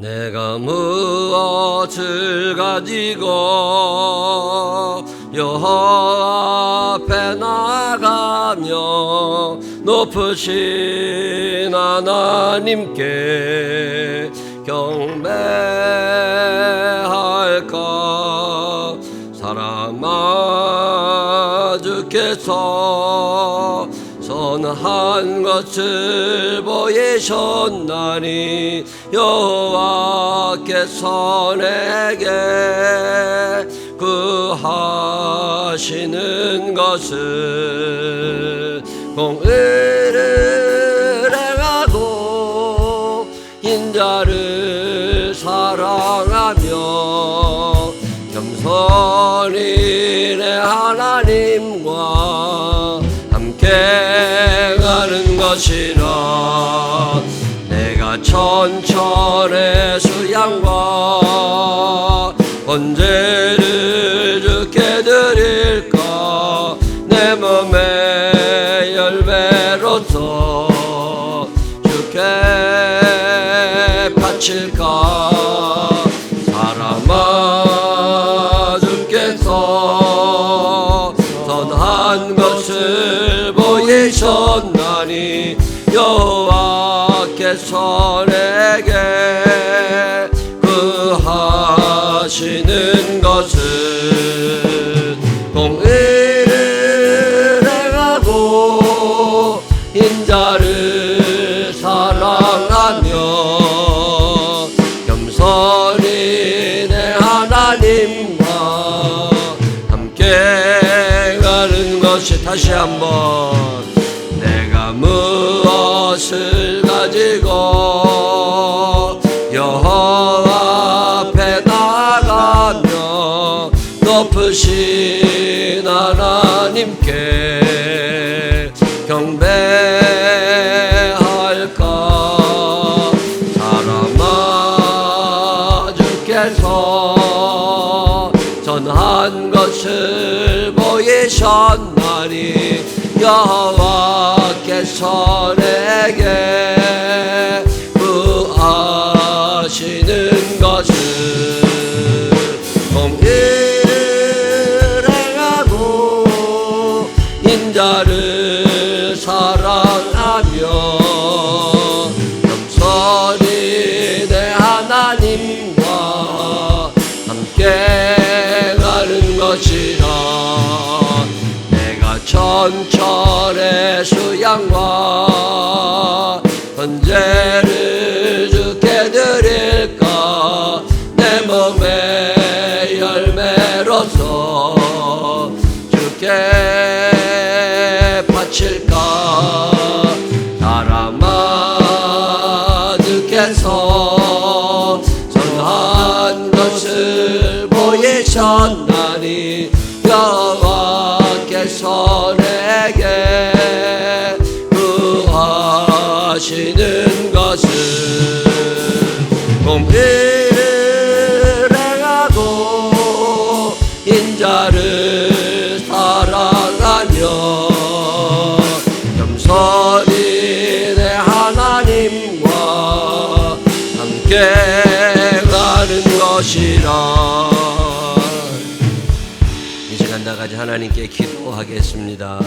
내가 무엇을 가지고 여호와 앞에 나가며 높으신 하나님께 경배할까. 사랑아, 주께서 선한 것을 보이셨나니 여호와께서 내게 구하시는 것은 공의를 행하고 인자를 사랑하며 겸손히 내 하나님과 함께 가는 것이라. 내가 천천의 수양과 번제를 주께 드릴까. 내 몸의 열매로서 주께 바칠까. 사람아, 주께서 선한 것을 보이셨나니 여호와께서 내게 구하시는 것은 공의를 행하고 인자를 사랑하며 겸손히 내 하나님과 함께 가는 것이. 다시 한번. 내가 무엇을 가지고 여호와 앞에 나가며 높으신 하나님께 경배할까. 사람아, 주께서 선한 것을 보이셨나니 여호와께서 내게 구하시는 것은 공의를 행하고 인자를 사랑하며 겸손히 내 하나님과 함께 가는 것이라. 내가 천천의 수양과 번제를 주께 드릴까. 내 몸의 열매로서 주께 바칠까. 사람아, 주께서 선한 것을 보이셨나니 여호와께서 내게 구하시는 것은 공의를 행하고 인자를 사랑하며 겸손히 내 하나님과 함께 가는 것이라. 이 시간 다같이 하나님께 기도하겠습니다.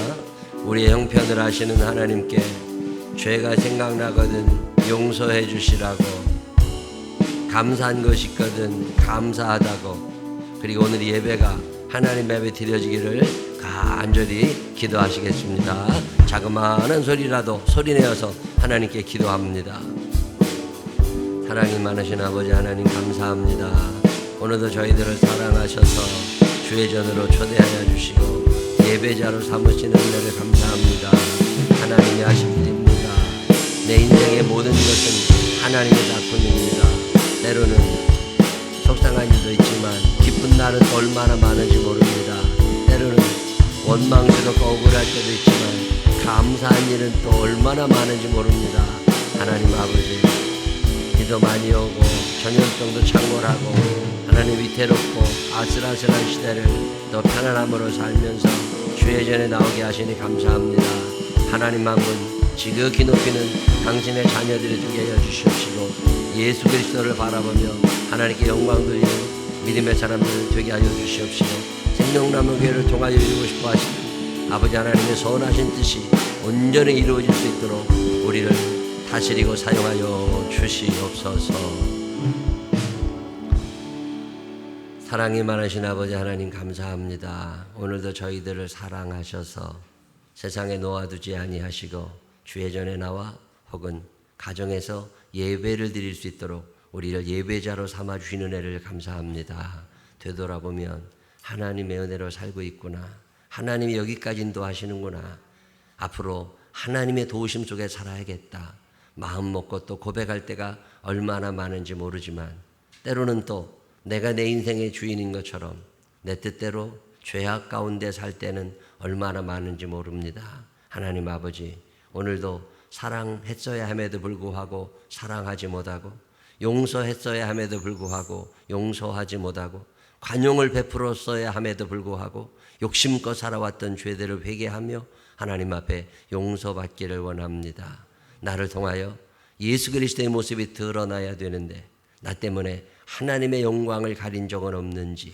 우리의 형편을 아시는 하나님께 죄가 생각나거든 용서해 주시라고, 감사한 것이 있거든 감사하다고, 그리고 오늘 예배가 하나님 예배 드려지기를 간절히 기도하시겠습니다. 자그마한 소리라도 소리내어서 하나님께 기도합니다. 사랑이 많으신 아버지 하나님, 감사합니다. 오늘도 저희들을 사랑하셔서 주의 전으로 초대하여 주시고 예배자로 삼으시는 은혜를 감사합니다. 하나님이 하신 일입니다. 내 인생의 모든 것은 하나님의 작품입니다. 때로는 속상한 일도 있지만 기쁜 날은 얼마나 많은지 모릅니다. 때로는 원망스럽고 억울할 때도 있지만 감사한 일은 또 얼마나 많은지 모릅니다. 하나님 아버지, 비도 많이 오고 전염병도 창궐하고 하나님 위태롭고 아슬아슬한 시대를 더 편안함으로 살면서 주의 전에 나오게 하시니 감사합니다. 하나님 한 분 지극히 높이는 당신의 자녀들이 되게 하여 주시옵시고 예수 그리스도를 바라보며 하나님께 영광 돌리는 믿음의 사람들 되게 하여 주시옵시고, 생명나무 교회를 통하여 이루고 싶어 하시는 아버지 하나님의 선하신 뜻이 온전히 이루어질 수 있도록 우리를 다스리고 사용하여 주시옵소서. 사랑이 많으신 아버지 하나님 감사합니다. 오늘도 저희들을 사랑하셔서 세상에 놓아두지 아니하시고 주의 전에 나와 혹은 가정에서 예배를 드릴 수 있도록 우리를 예배자로 삼아주시는 은혜를 감사합니다. 되돌아보면 하나님의 은혜로 살고 있구나, 하나님이 여기까지 인도하시는구나, 앞으로 하나님의 도우심 속에 살아야겠다 마음 먹고 또 고백할 때가 얼마나 많은지 모르지만, 때로는 또 내가 내 인생의 주인인 것처럼 내 뜻대로 죄악 가운데 살 때는 얼마나 많은지 모릅니다. 하나님 아버지, 오늘도 사랑했어야 함에도 불구하고 사랑하지 못하고, 용서했어야 함에도 불구하고 용서하지 못하고, 관용을 베풀었어야 함에도 불구하고 욕심껏 살아왔던 죄들을 회개하며 하나님 앞에 용서받기를 원합니다. 나를 통하여 예수 그리스도의 모습이 드러나야 되는데 나 때문에 하나님의 영광을 가린 적은 없는지,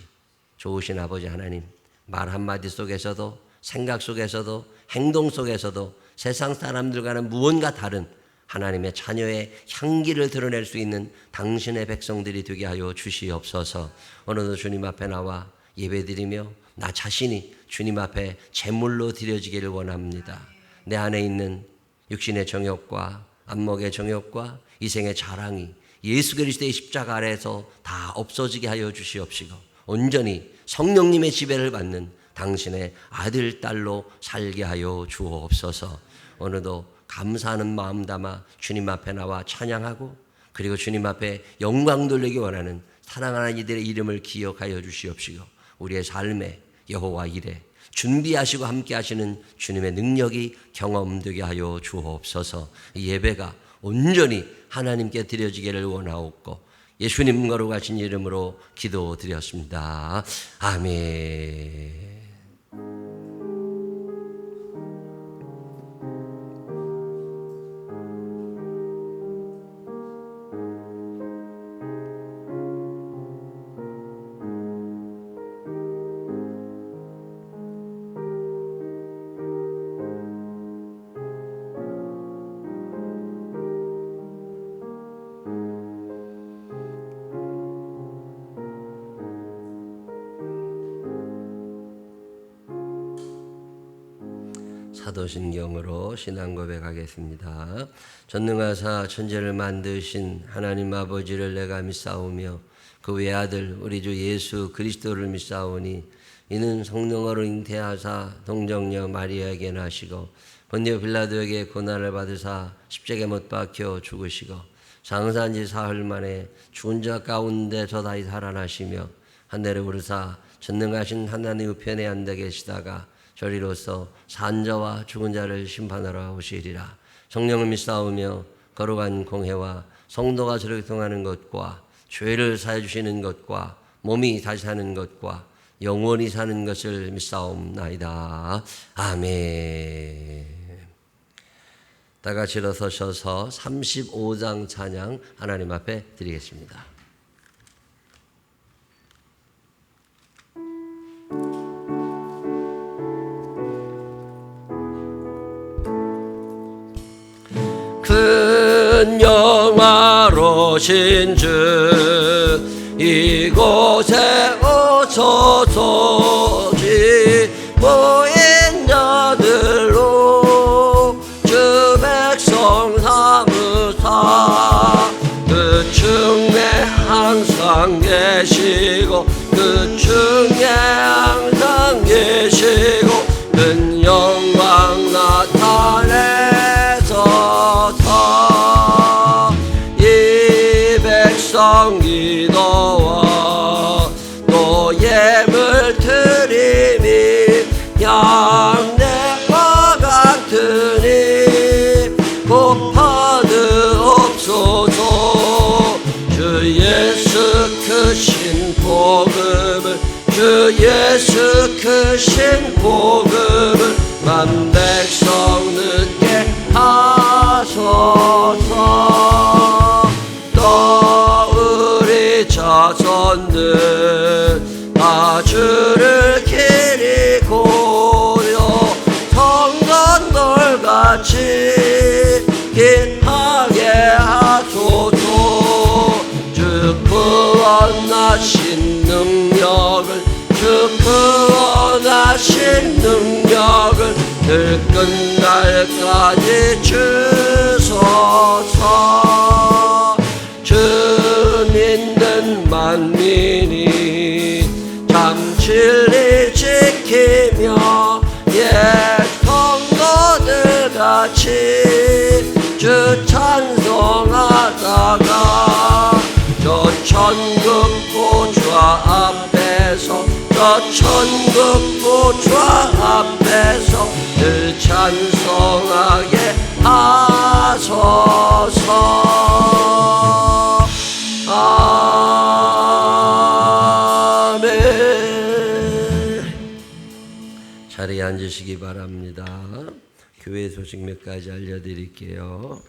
좋으신 아버지 하나님, 말 한마디 속에서도 생각 속에서도 행동 속에서도 세상 사람들과는 무언가 다른 하나님의 자녀의 향기를 드러낼 수 있는 당신의 백성들이 되게 하여 주시옵소서. 오늘도 주님 앞에 나와 예배드리며 나 자신이 주님 앞에 제물로 드려지기를 원합니다. 내 안에 있는 육신의 정욕과 안목의 정욕과 이생의 자랑이 예수 그리스도의 십자가 아래에서 다 없어지게 하여 주시옵시고, 온전히 성령님의 지배를 받는 당신의 아들, 딸로 살게 하여 주옵소서. 오늘도 감사하는 마음 담아 주님 앞에 나와 찬양하고, 그리고 주님 앞에 영광 돌리기 원하는 사랑하는 이들의 이름을 기억하여 주시옵시고, 우리의 삶에 여호와 이레 준비하시고 함께 하시는 주님의 능력이 경험되게 하여 주옵소서. 이 예배가 온전히 하나님께 드려지기를 원하옵고 예수님 거룩하신 이름으로 기도드렸습니다. 아멘. 사도신경으로 신앙 고백하겠습니다. 전능하사 천지를 만드신 하나님 아버지를 내가 믿사오며 그 외아들 우리 주 예수 그리스도를 믿사오니, 이는 성령으로 잉태하사 동정녀 마리아에게 나시고 본디오 빌라도에게 고난을 받으사 십자가에 못 박혀 죽으시고 장사한 지 사흘 만에 죽은 자 가운데서 다시 살아나시며 하늘에 오르사 전능하신 하나님 우편에 앉아 계시다가 저리로서 산자와 죽은 자를 심판하러 오시리라. 성령을 믿사오며 거룩한 공회와 성도가 저를 통하는 것과 죄를 사해 주시는 것과 몸이 다시 사는 것과 영원히 사는 것을 믿사옵나이다. 아멘. 다 같이 일어서셔서 35장 찬양 하나님 앞에 드리겠습니다. 큰 영화로신 주 이곳에 오소서지 모인 자들로 주 백성 삼으사 그 중에 항상 계시고 그 중에 항상 계시고 큰 영광 나타내소서. 이 백성 기도와 또 예물 드림이 양내와 같으니 곱하드옵소서. 주 예수 크신 복음을 주 예수 크신 복음을 만백성 듣게 하소서. 또 걷는 아주를 길이 고려 성간돌같이 긴하게 하소서. 주 구원하신 능력을 늘 끝날까지 주소서. 주 믿는 만민이 참 진리 지키며 성도들 같이 주 찬송하다가 저 천국 보좌 앞에서 늘 찬송하게 하소서. 아멘. 자리에 앉으시기 바랍니다. 교회 소식 몇 가지 알려드릴게요.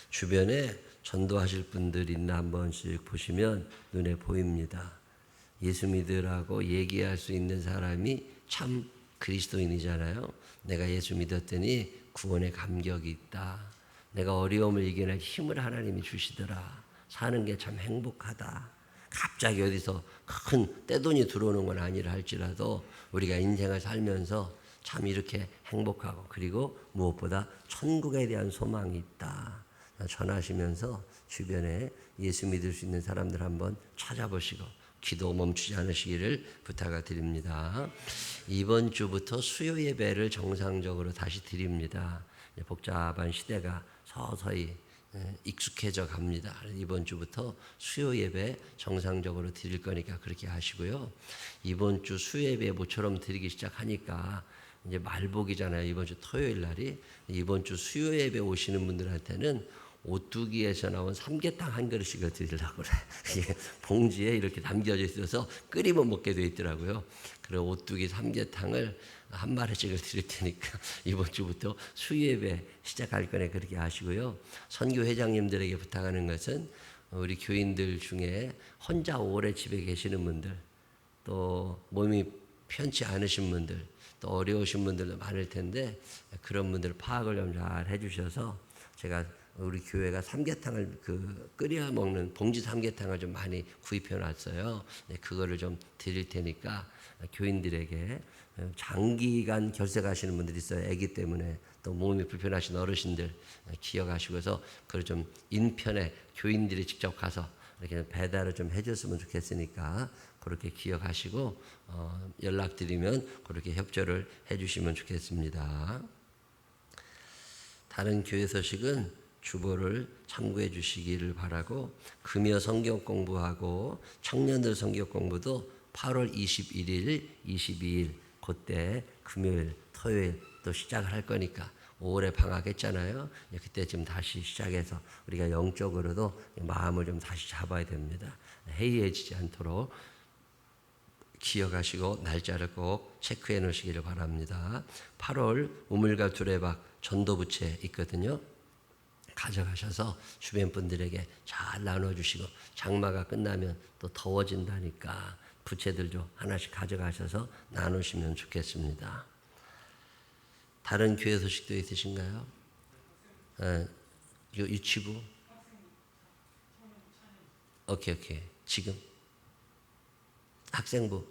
주변에 전도하실 분들 있나 한 번씩 보시면 눈에 보입니다. 예수 믿으라고 얘기할 수 있는 사람이 참 그리스도인이잖아요. 내가 예수 믿었더니 구원의 감격이 있다. 내가 어려움을 이겨낼 힘을 하나님이 주시더라. 사는 게 참 행복하다. 갑자기 어디서 큰 떼돈이 들어오는 건 아니라 할지라도 우리가 인생을 살면서 참 이렇게 행복하고 그리고 무엇보다 천국에 대한 소망이 있다. 전하시면서 주변에 예수 믿을 수 있는 사람들 한번 찾아보시고 기도 멈추지 않으시기를 부탁드립니다. 이번 주부터 수요 예배를 정상적으로 다시 드립니다. 복잡한 시대가 서서히 익숙해져 갑니다. 이번 주부터 수요 예배 정상적으로 드릴 거니까 그렇게 하시고요. 이번 주 수요 예배 모처럼 드리기 시작하니까 이제 말복이잖아요. 이번 주 토요일 날이. 이번 주 수요 예배 오시는 분들한테는 오뚜기에서 나온 삼계탕 한 그릇씩을 드리려고 그래. 이게 봉지에 이렇게 담겨져 있어서 끓이면 먹게 돼 있더라고요. 그래서 오뚜기 삼계탕을 한 마리씩을 드릴 테니까 이번 주부터 수요예배 시작할 거네 그렇게 하시고요. 선교 회장님들에게 부탁하는 것은 우리 교인들 중에 혼자 오래 집에 계시는 분들, 또 몸이 편치 않으신 분들, 또 어려우신 분들도 많을 텐데 그런 분들 파악을 좀 잘 해주셔서 제가 우리 교회가 삼계탕을 끓여 먹는 봉지 삼계탕을 좀 많이 구입해 놨어요. 그거를 좀 드릴 테니까 교인들에게 장기간 결석하시는 분들이 있어요. 아기 때문에 또 몸이 불편하신 어르신들 기억하시고서 그걸 좀 인편에 교인들이 직접 가서 이렇게 배달을 좀 해줬으면 좋겠으니까 그렇게 기억하시고 연락드리면 그렇게 협조를 해주시면 좋겠습니다. 다른 교회 소식은 주보를 참고해 주시기를 바라고 금요 성경 공부하고 청년들 성경 공부도 8월 21일, 22일 그때 금요일, 토요일 또 시작을 할 거니까 5월에 방학했잖아요. 그때 지금 다시 시작해서 우리가 영적으로도 마음을 좀 다시 잡아야 됩니다. 해이해지지 않도록 기억하시고 날짜를 꼭 체크해 놓으시기를 바랍니다. 8월 우물과 두레박 전도부채 있거든요. 가져가셔서 주변 분들에게 잘 나눠주시고 장마가 끝나면 또 더워진다니까 부채들도 하나씩 가져가셔서 나누시면 좋겠습니다. 다른 교회 소식도 있으신가요? 유치부? 오케이. 지금? 학생부?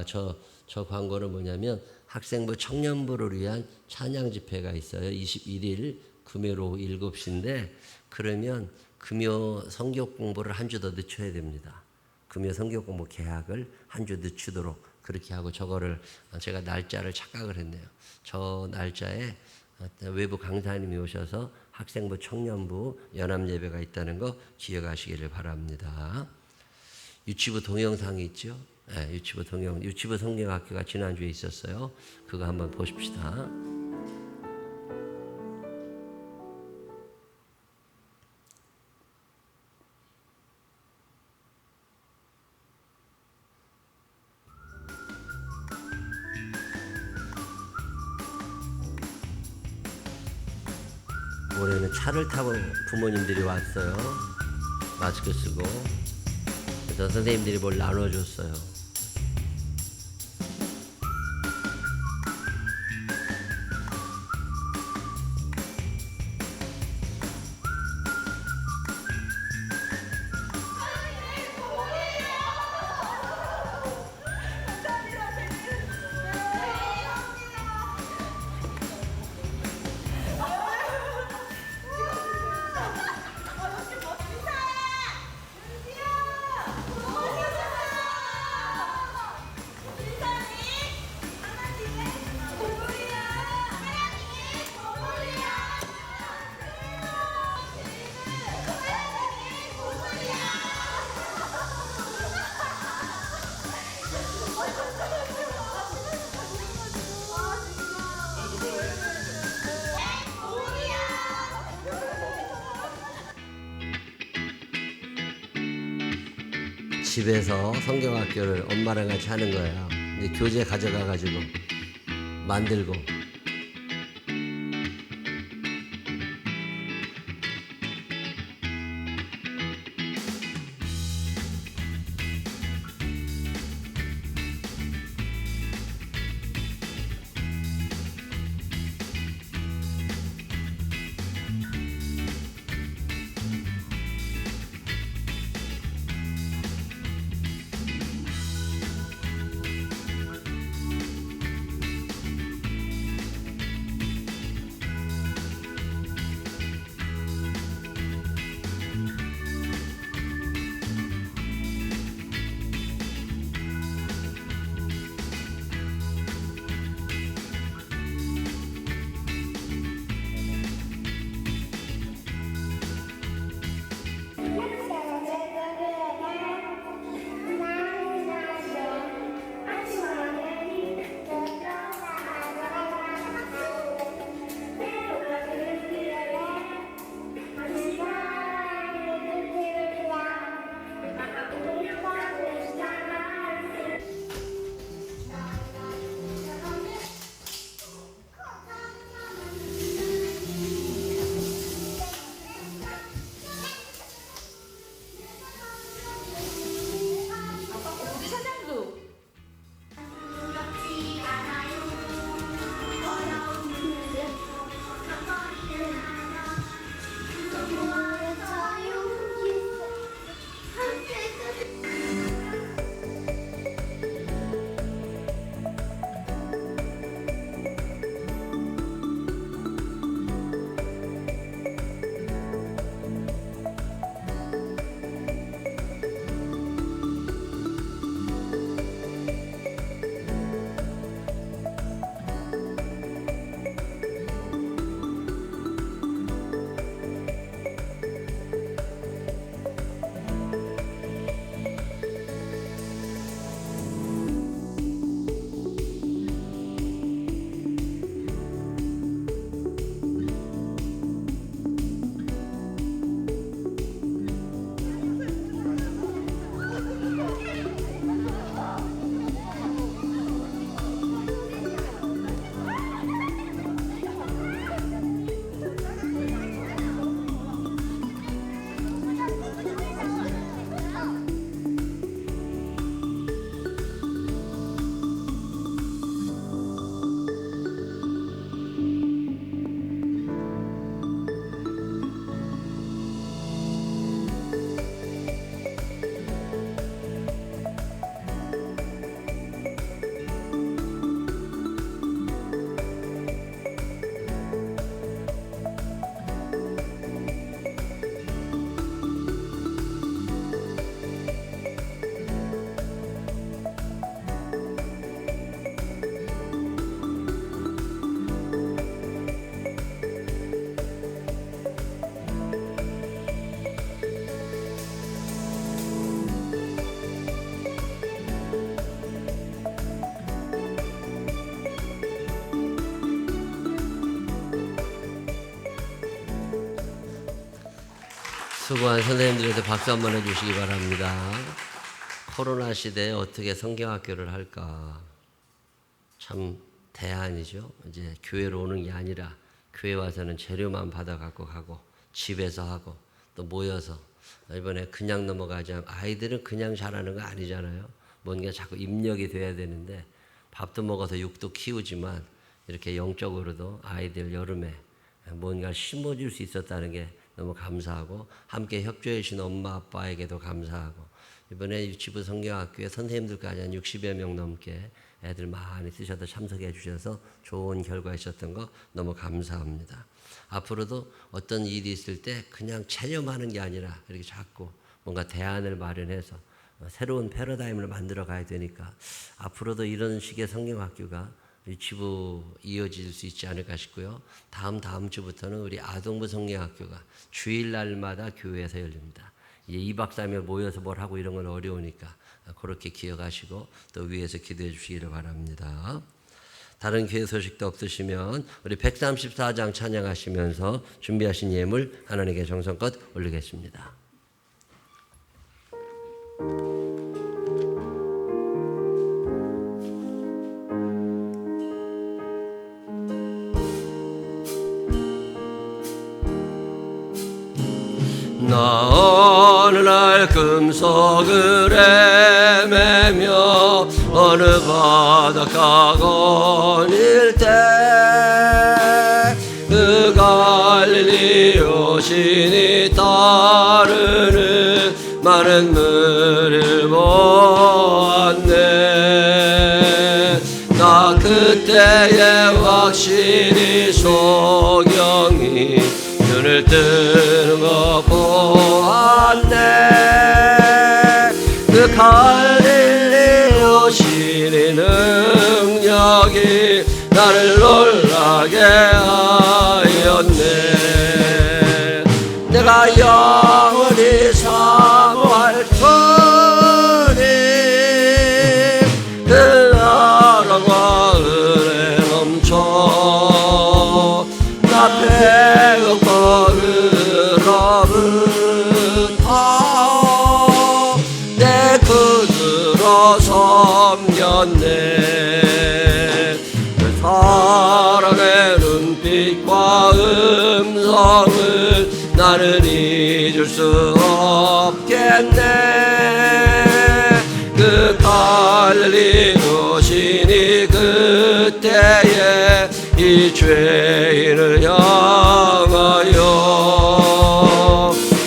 저 광고는 뭐냐면 학생부 청년부를 위한 찬양 집회가 있어요. 21일 금요일 오후 7시인데 그러면 금요 성경 공부를 한 주 더 늦춰야 됩니다. 금요 성경 공부 개학을 한 주 늦추도록 그렇게 하고 저거를 제가 날짜를 착각을 했네요. 저 날짜에 외부 강사님이 오셔서 학생부 청년부 연합 예배가 있다는 거 기억하시기를 바랍니다. 유치부 동영상이 있죠. 네, 유치부 성경학교가 지난주에 있었어요. 그거 한번 보십시다. 올해는 차를 타고 부모님들이 왔어요. 마스크 쓰고. 그래서 선생님들이 뭘 나눠줬어요. 집에서 성경학교를 엄마랑 같이 하는 거예요. 근데 교재 가져가가지고 만들고. 우리 사장도 수고한 선생님들한테 박수 한번 해주시기 바랍니다. 코로나 시대에 어떻게 성경학교를 할까? 참 대안이죠. 이제 교회로 오는 게 아니라 교회 와서는 재료만 받아갖고 가고 집에서 하고 또 모여서 이번에 그냥 넘어가지 않고, 아이들은 그냥 자라는 거 아니잖아요. 뭔가 자꾸 입력이 돼야 되는데, 밥도 먹어서 육도 키우지만 이렇게 영적으로도 아이들 여름에 뭔가 심어줄 수 있었다는 게 너무 감사하고, 함께 협조해 주신 엄마 아빠에게도 감사하고, 이번에 유치부 성경학교에 선생님들까지 한 60여 명 넘게 애들 많이 쓰셔서 참석해 주셔서 좋은 결과 있었던 거 너무 감사합니다. 앞으로도 어떤 일이 있을 때 그냥 체념하는 게 아니라 이렇게 자꾸 뭔가 대안을 마련해서 새로운 패러다임을 만들어 가야 되니까, 앞으로도 이런 식의 성경학교가 유치부 이어질 수 있지 않을까 싶고요. 다음 주부터는 우리 아동부 성경학교가 주일날마다 교회에서 열립니다. 이제 2박 3일 모여서 뭘 하고 이런 건 어려우니까 그렇게 기억하시고 또 위에서 기도해 주시기를 바랍니다. 다른 교회 소식도 없으시면 우리 134장 찬양하시면서 준비하신 예물 하나님께 정성껏 올리겠습니다. 나 어느 날 금속을 헤매며 어느 바닷가 거닐 때 그 갈릴리 여신이 따르는 많은 물을 보았네. 나 그때에 확실히 소경이 눈을 뜨는 거 보았네. 그 갈릴리 여신의 능력이 나를 놀라게 하였네. 내가 영원히 사모할 주님, 그 사랑과 은혜 넘쳐 나 배고파 그로부터 내 그들어 섬겼네. 그 사랑의 눈빛과 음성을 나는 잊을 수 없겠네. 그 갈릴리 여신이 그때에 이 죄인을 향하여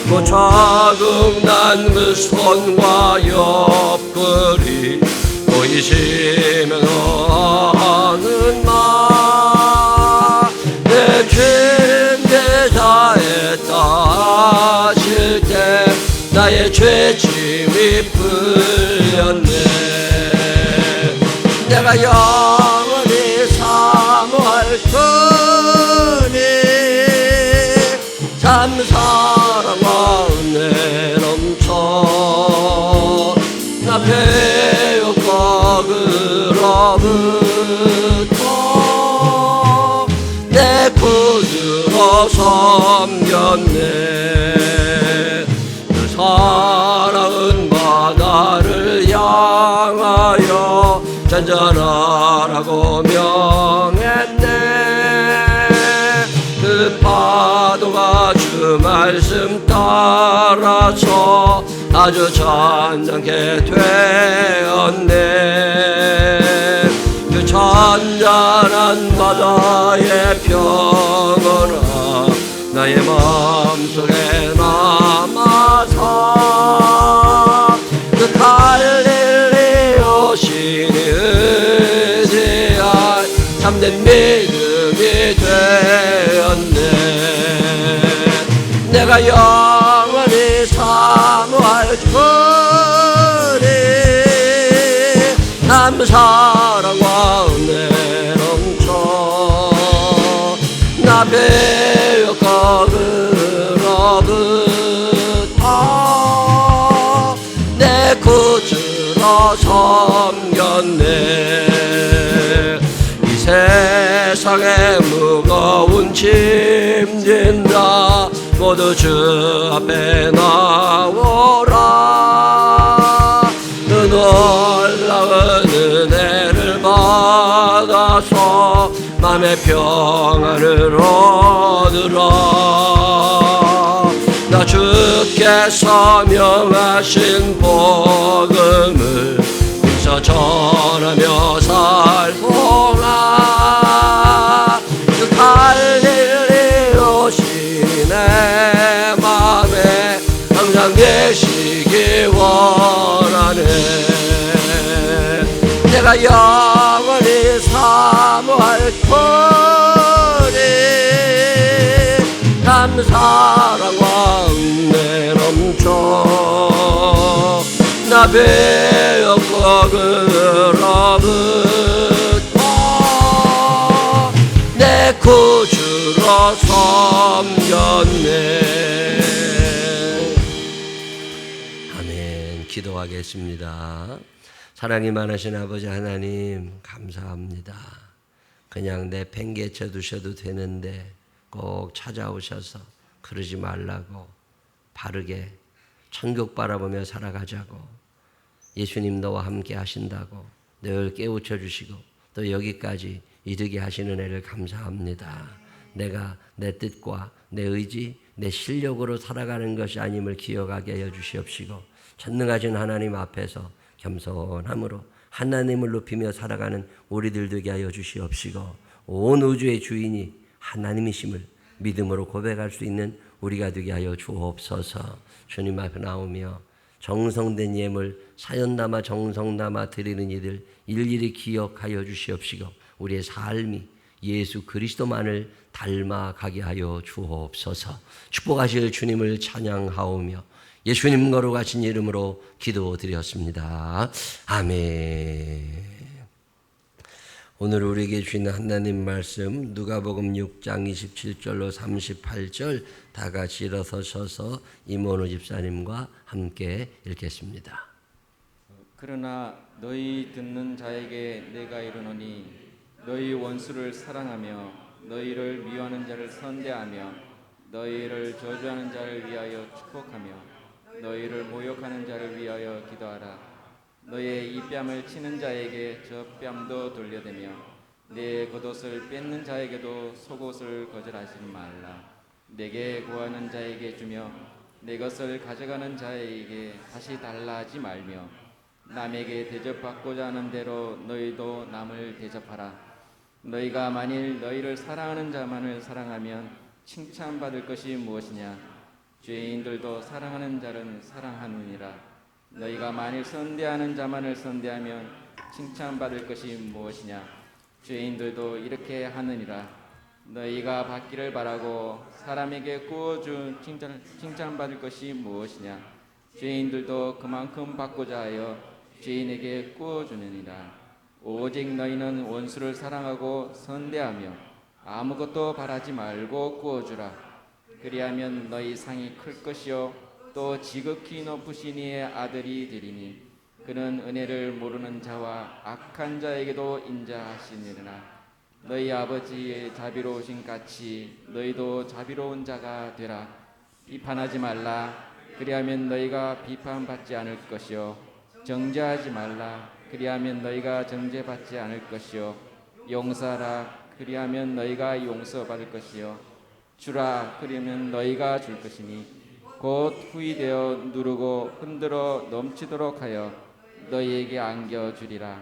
그 자국난 그 손과 옆구리 보이시면 하는 말, 내 죄인 대사했다 하실 때 나의 죄짐이 풀렸네. 내가 영원히 사모할 주님, 참 사랑과 은혜 넘쳐 나 배고파 그로부터 내 구주로 섬겼네. 그 사랑은 바다를 향하여 잔잔하라고 명했네. 그 파도가 주 말씀 따라서 아주 잔잔하게 되었네. 그 잔잔한 바다의 평온아 나의 마음속에 남아서 그 갈릴리 여신이 의지한 참된 믿음이 되었네. 내가 영원히 사모할 주님, 남 사랑과 은혜 넘쳐 나 배고파 그로부터 내 구주로 섬겼네. 이 세상의 무거운 짐진 다 모두 주 앞에 나오라. 그 놀라운 은혜를 받아서 맘의 평안을 얻으라. 나 주께 주께서 명하신 복음을 서 전하며 살고나 그 갈릴리 오신 내 맘에 항상 계시기 원하네. 내가 영원히 사모할 뿐이 감사랑과 은혜 넘쳐 나 배웠고 그로부터 내 구주로 섬겼네. 아멘. 기도하겠습니다. 사랑이 많으신 아버지 하나님 감사합니다. 그냥 내팽개쳐 두셔도 되는데 꼭 찾아오셔서 그러지 말라고 바르게 천국 바라보며 살아가자고 예수님 너와 함께 하신다고 늘 깨우쳐 주시고 또 여기까지 이르게 하시는 은혜를 감사합니다. 내가 내 뜻과 내 의지, 내 실력으로 살아가는 것이 아님을 기억하게 하여 주시옵시고 전능하신 하나님 앞에서 겸손함으로 하나님을 높이며 살아가는 우리들 되게 하여 주시옵시고 온 우주의 주인이 하나님이심을 믿음으로 고백할 수 있는 우리가 되게 하여 주옵소서. 주님 앞에 나오며 정성된 예물 사연 담아 정성 담아 드리는 이들 일일이 기억하여 주시옵시고 우리의 삶이 예수 그리스도만을 닮아가게 하여 주옵소서. 축복하실 주님을 찬양하오며 예수님 거룩하신 이름으로 기도드렸습니다. 아멘. 오늘 우리에게 주시는 하나님 말씀 누가복음 6장 27절로 38절 다 같이 일어서셔서 이모노 집사님과 함께 읽겠습니다. 그러나 너희 듣는 자에게 내가 이르노니 너희 원수를 사랑하며 너희를 미워하는 자를 선대하며 너희를 저주하는 자를 위하여 축복하며 너희를 모욕하는 자를 위하여 기도하라. 너의 이 뺨을 치는 자에게 저 뺨도 돌려대며 내 겉옷을 뺏는 자에게도 속옷을 거절하지 말라. 내게 구하는 자에게 주며 내 것을 가져가는 자에게 다시 달라 하지 말며 남에게 대접받고자 하는 대로 너희도 남을 대접하라. 너희가 만일 너희를 사랑하는 자만을 사랑하면 칭찬받을 것이 무엇이냐. 죄인들도 사랑하는 자는 사랑하느니라. 너희가 만일 선대하는 자만을 선대하면 칭찬받을 것이 무엇이냐. 죄인들도 이렇게 하느니라. 너희가 받기를 바라고 사람에게 구워준 칭찬받을 것이 무엇이냐. 죄인들도 그만큼 받고자 하여 죄인에게 구워주느니라. 오직 너희는 원수를 사랑하고 선대하며 아무것도 바라지 말고 구워주라. 그리하면 너희 상이 클 것이요 또 지극히 높으신 이의 아들이 되리니 그는 은혜를 모르는 자와 악한 자에게도 인자하시니라. 너희 아버지의 자비로우신 같이 너희도 자비로운 자가 되라. 비판하지 말라. 그리하면 너희가 비판받지 않을 것이요 정죄하지 말라. 그리하면 너희가 정죄받지 않을 것이요 용서하라. 그리하면 너희가 용서받을 것이요 주라. 그리하면 너희가 줄 것이니 곧 후이되어 누르고 흔들어 넘치도록 하여 너희에게 안겨주리라.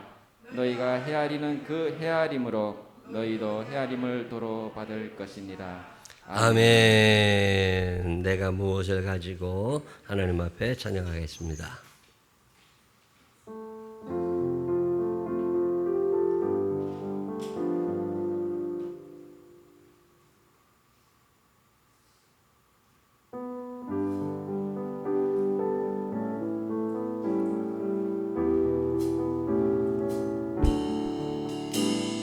너희가 헤아리는 그 헤아림으로 너희도 헤아림을 도로 받을 것이니라. 아멘. 내가 무엇을 가지고 하나님 앞에 찬양하겠습니다.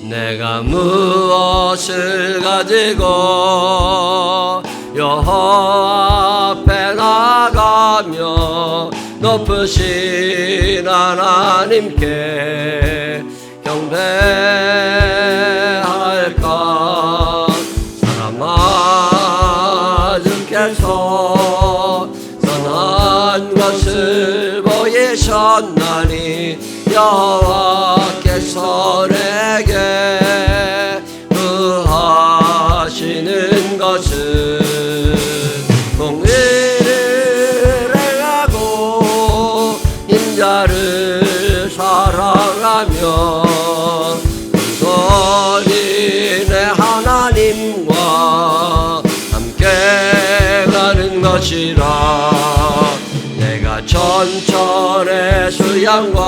내가 무엇을 가지고 여호와 앞에 나가며 높으신 하나님께 경배할까. 사람아 주께서 선한 것을 보이셨나니 여호와께서 내게 하시는 것은 공의를 인자를 사랑하며 온전히 내 하나님과 함께 가는 것이라. 내가 천천의 수양과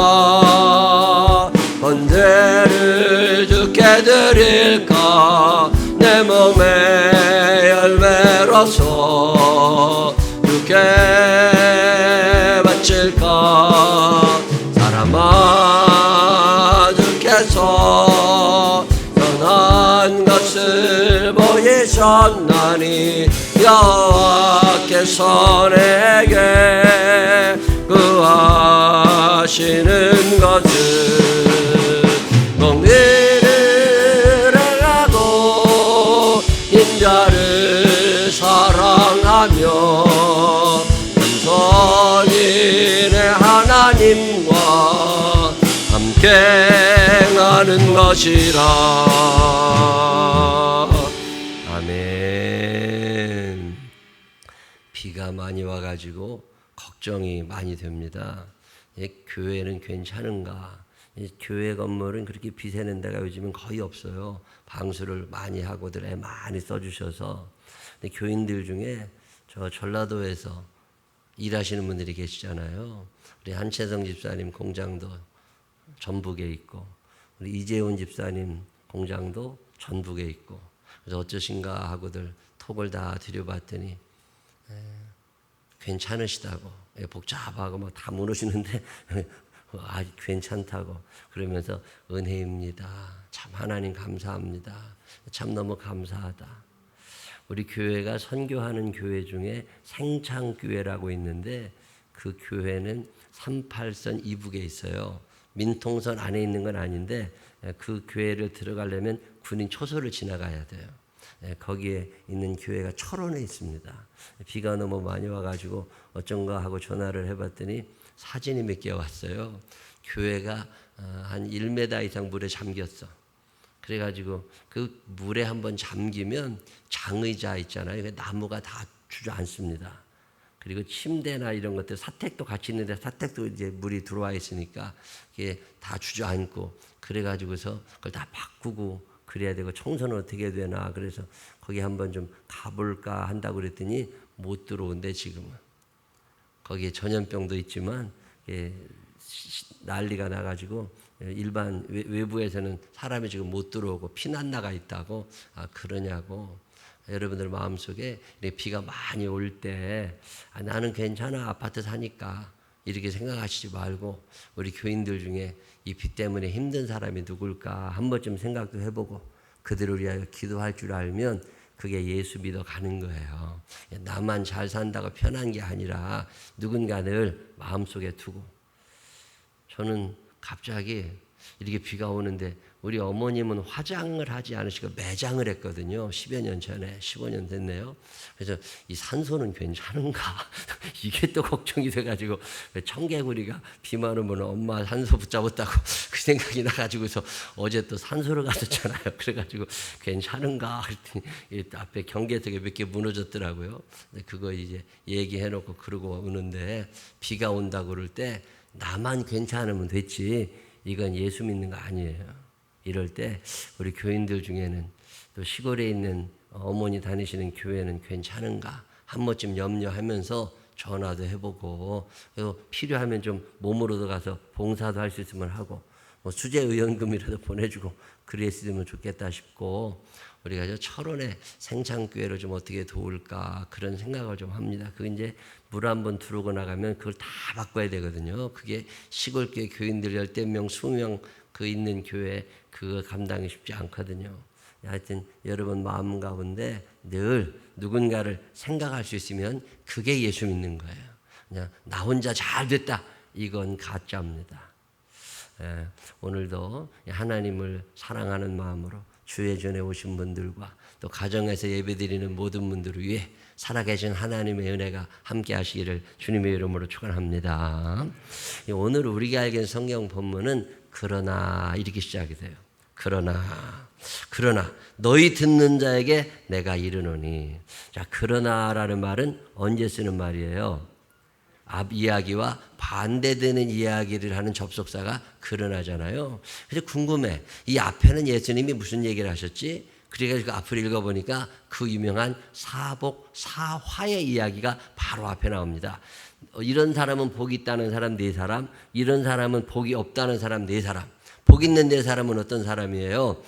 번제를 주께 드릴까. 내 몸의 열매로서 주께 바칠까. 사람아, 주께서 선한 것을 보이셨나니 여호와께서 내게 구하시는 것은 공의를 행하고 인자를 사랑하며 온전히 내 하나님과 함께 가는 것이라. 아멘. 비가 많이 와가지고 걱정이 많이 됩니다. 교회는 괜찮은가? 교회 건물은 그렇게 비 새는 데가 요즘은 거의 없어요. 방수를 많이 하고들 애 많이 써주셔서. 근데 교인들 중에 저 전라도에서 일하시는 분들이 계시잖아요. 우리 한채성 집사님 공장도 전북에 있고, 우리 이재훈 집사님 공장도 전북에 있고, 그래서 어쩌신가 하고들 톡을 다 드려봤더니 괜찮으시다고, 복잡하고 막 다 무너지는데 아주 괜찮다고 그러면서 은혜입니다. 참 하나님 감사합니다. 참 너무 감사하다. 우리 교회가 선교하는 교회 중에 생창교회라고 있는데 그 교회는 38선 이북에 있어요. 민통선 안에 있는 건 아닌데 그 교회를 들어가려면 군인 초소를 지나가야 돼요. 거기에 있는 교회가 철원에 있습니다. 비가 너무 많이 와가지고 어쩐가 하고 전화를 해봤더니 사진이 몇 개 왔어요. 교회가 한 1m 이상 물에 잠겼어. 그래가지고 그 물에 한번 잠기면 장의자 있잖아요. 그 나무가 다 주저앉습니다. 그리고 침대나 이런 것들, 사택도 같이 있는데 사택도 이제 물이 들어와 있으니까 이게 다 주저앉고, 그래가지고서 그걸 다 바꾸고 그래야 되고 청소는 어떻게 해야 되나. 그래서 거기 한번 좀 가볼까 한다고 그랬더니 못 들어온대 지금은. 거기에 전염병도 있지만 난리가 나가지고 일반 외부에서는 사람이 지금 못 들어오고 피난 나가 있다고. 그러냐고. 여러분들 마음속에 비가 많이 올 때 나는 괜찮아, 아파트 사니까, 이렇게 생각하시지 말고 우리 교인들 중에 이 비 때문에 힘든 사람이 누굴까 한 번쯤 생각도 해보고 그들을 위하여 기도할 줄 알면 그게 예수 믿어 가는 거예요. 나만 잘 산다고 편한 게 아니라 누군가를 마음속에 두고. 저는 갑자기 이렇게 비가 오는데 우리 어머님은 화장을 하지 않으시고 매장을 했거든요. 10여 년 전에, 15년 됐네요. 그래서 이 산소는 괜찮은가? 이게 또 걱정이 돼가지고, 청개구리가 비만 오면 엄마 산소 붙잡았다고 그 생각이 나가지고서 어제 또 산소를 갔었잖아요. 그래가지고 괜찮은가? 그랬더니 앞에 경계석에 몇 개 무너졌더라고요. 근데 그거 이제 얘기해놓고 그러고 오는데, 비가 온다고 그럴 때 나만 괜찮으면 됐지, 이건 예수 믿는 거 아니에요. 이럴 때 우리 교인들 중에는 또 시골에 있는 어머니 다니시는 교회는 괜찮은가 한 번쯤 염려하면서 전화도 해보고, 그리고 필요하면 좀 몸으로도 가서 봉사도 할 수 있으면 하고, 뭐 수제 의원금이라도 보내주고 그랬으면 좋겠다 싶고, 우리가 저 철원의 생창교회를 좀 어떻게 도울까 그런 생각을 좀 합니다. 그 이제 물 한번 들어오고 나가면 그걸 다 바꿔야 되거든요. 그게 시골교회 교인들 10명, 20명 그 있는 교회 그거 감당이 쉽지 않거든요. 하여튼 여러분 마음 가운데 늘 누군가를 생각할 수 있으면 그게 예수 믿는 거예요. 그냥 나 혼자 잘 됐다, 이건 가짜입니다. 오늘도 하나님을 사랑하는 마음으로 주의 전에 오신 분들과 또 가정에서 예배드리는 모든 분들을 위해 살아계신 하나님의 은혜가 함께 하시기를 주님의 이름으로 축원합니다. 오늘 우리가 알게 된 성경 본문은 그러나 이렇게 시작이 돼요. 그러나 너희 듣는 자에게 내가 이르노니. 자, 그러나라는 말은 언제 쓰는 말이에요? 앞 이야기와 반대되는 이야기를 하는 접속사가 그러나잖아요. 그래서 궁금해. 이 앞에는 예수님이 무슨 얘기를 하셨지? 그래가지고 앞을 읽어보니까 그 유명한 사복, 사화의 이야기가 바로 앞에 나옵니다. 이런 사람은 복이 있다는 사람 4사람, 이런 사람은 복이 없다는 사람 4사람. 복 있는 4사람은 어떤 사람이에요?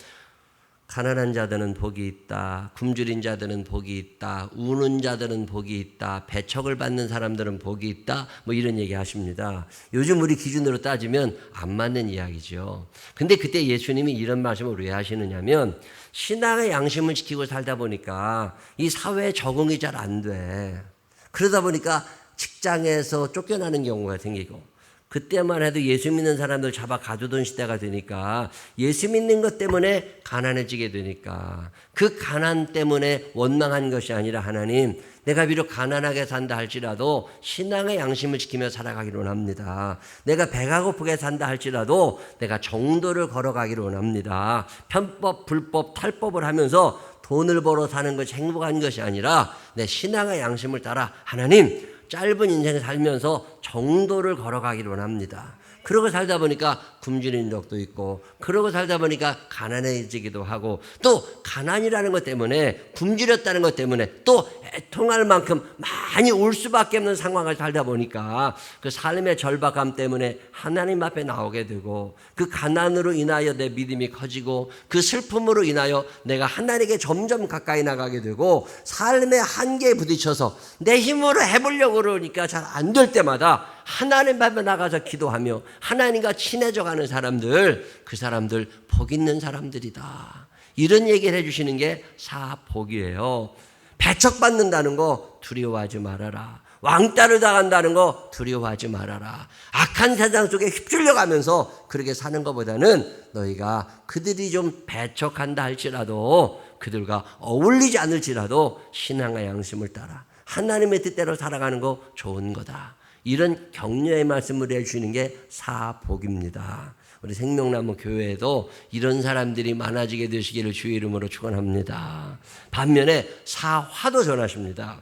가난한 자들은 복이 있다. 굶주린 자들은 복이 있다. 우는 자들은 복이 있다. 배척을 받는 사람들은 복이 있다. 뭐 이런 얘기 하십니다. 요즘 우리 기준으로 따지면 안 맞는 이야기죠. 근데 그때 예수님이 이런 말씀을 왜 하시느냐면 신앙의 양심을 지키고 살다 보니까 이 사회에 적응이 잘 안 돼. 그러다 보니까 직장에서 쫓겨나는 경우가 생기고 그때만 해도 예수 믿는 사람들 잡아 가두던 시대가 되니까 예수 믿는 것 때문에 가난해지게 되니까 그 가난 때문에 원망한 것이 아니라 하나님 내가 비록 가난하게 산다 할지라도 신앙의 양심을 지키며 살아가기로 원합니다. 내가 배가 고프게 산다 할지라도 내가 정도를 걸어가기로 원합니다. 편법, 불법, 탈법을 하면서 돈을 벌어 사는 것이 행복한 것이 아니라 내 신앙의 양심을 따라 하나님 짧은 인생 살면서 정도를 걸어가기로 원합니다. 그러고 살다 보니까 굶주린 적도 있고 그러고 살다 보니까 가난해지기도 하고 또 가난이라는 것 때문에 굶주렸다는 것 때문에 또 애통할 만큼 많이 울 수밖에 없는 상황을 살다 보니까 그 삶의 절박함 때문에 하나님 앞에 나오게 되고 그 가난으로 인하여 내 믿음이 커지고 그 슬픔으로 인하여 내가 하나님께 점점 가까이 나가게 되고 삶의 한계에 부딪혀서 내 힘으로 해보려고 그러니까 잘 안 될 때마다 하나님 앞에 나가서 기도하며 하나님과 친해져 가는 사람들, 그 사람들 복 있는 사람들이다. 이런 얘기를 해주시는 게 사복이에요. 배척받는다는 거 두려워하지 말아라. 왕따를 당한다는 거 두려워하지 말아라. 악한 세상 속에 휩쓸려 가면서 그렇게 사는 것보다는 너희가 그들이 좀 배척한다 할지라도 그들과 어울리지 않을지라도 신앙의 양심을 따라 하나님의 뜻대로 살아가는 거 좋은 거다. 이런 격려의 말씀을 해주시는 게 사복입니다. 우리 생명나무 교회에도 이런 사람들이 많아지게 되시기를 주의 이름으로 축원합니다. 반면에 사화도 전하십니다.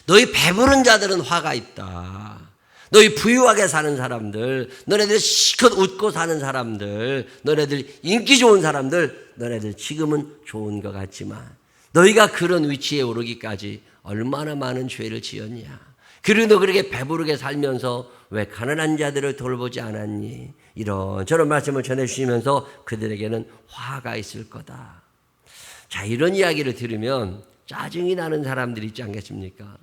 너희 배부른 자들은 화가 있다. 너희 부유하게 사는 사람들, 너네들 시컷 웃고 사는 사람들, 너네들 인기 좋은 사람들, 너네들 지금은 좋은 것 같지만 너희가 그런 위치에 오르기까지 얼마나 많은 죄를 지었냐. 그리고 너 그렇게 배부르게 살면서 왜 가난한 자들을 돌보지 않았니? 이런저런 말씀을 전해주시면서 그들에게는 화가 있을 거다. 자, 이런 이야기를 들으면 짜증이 나는 사람들이 있지 않겠습니까?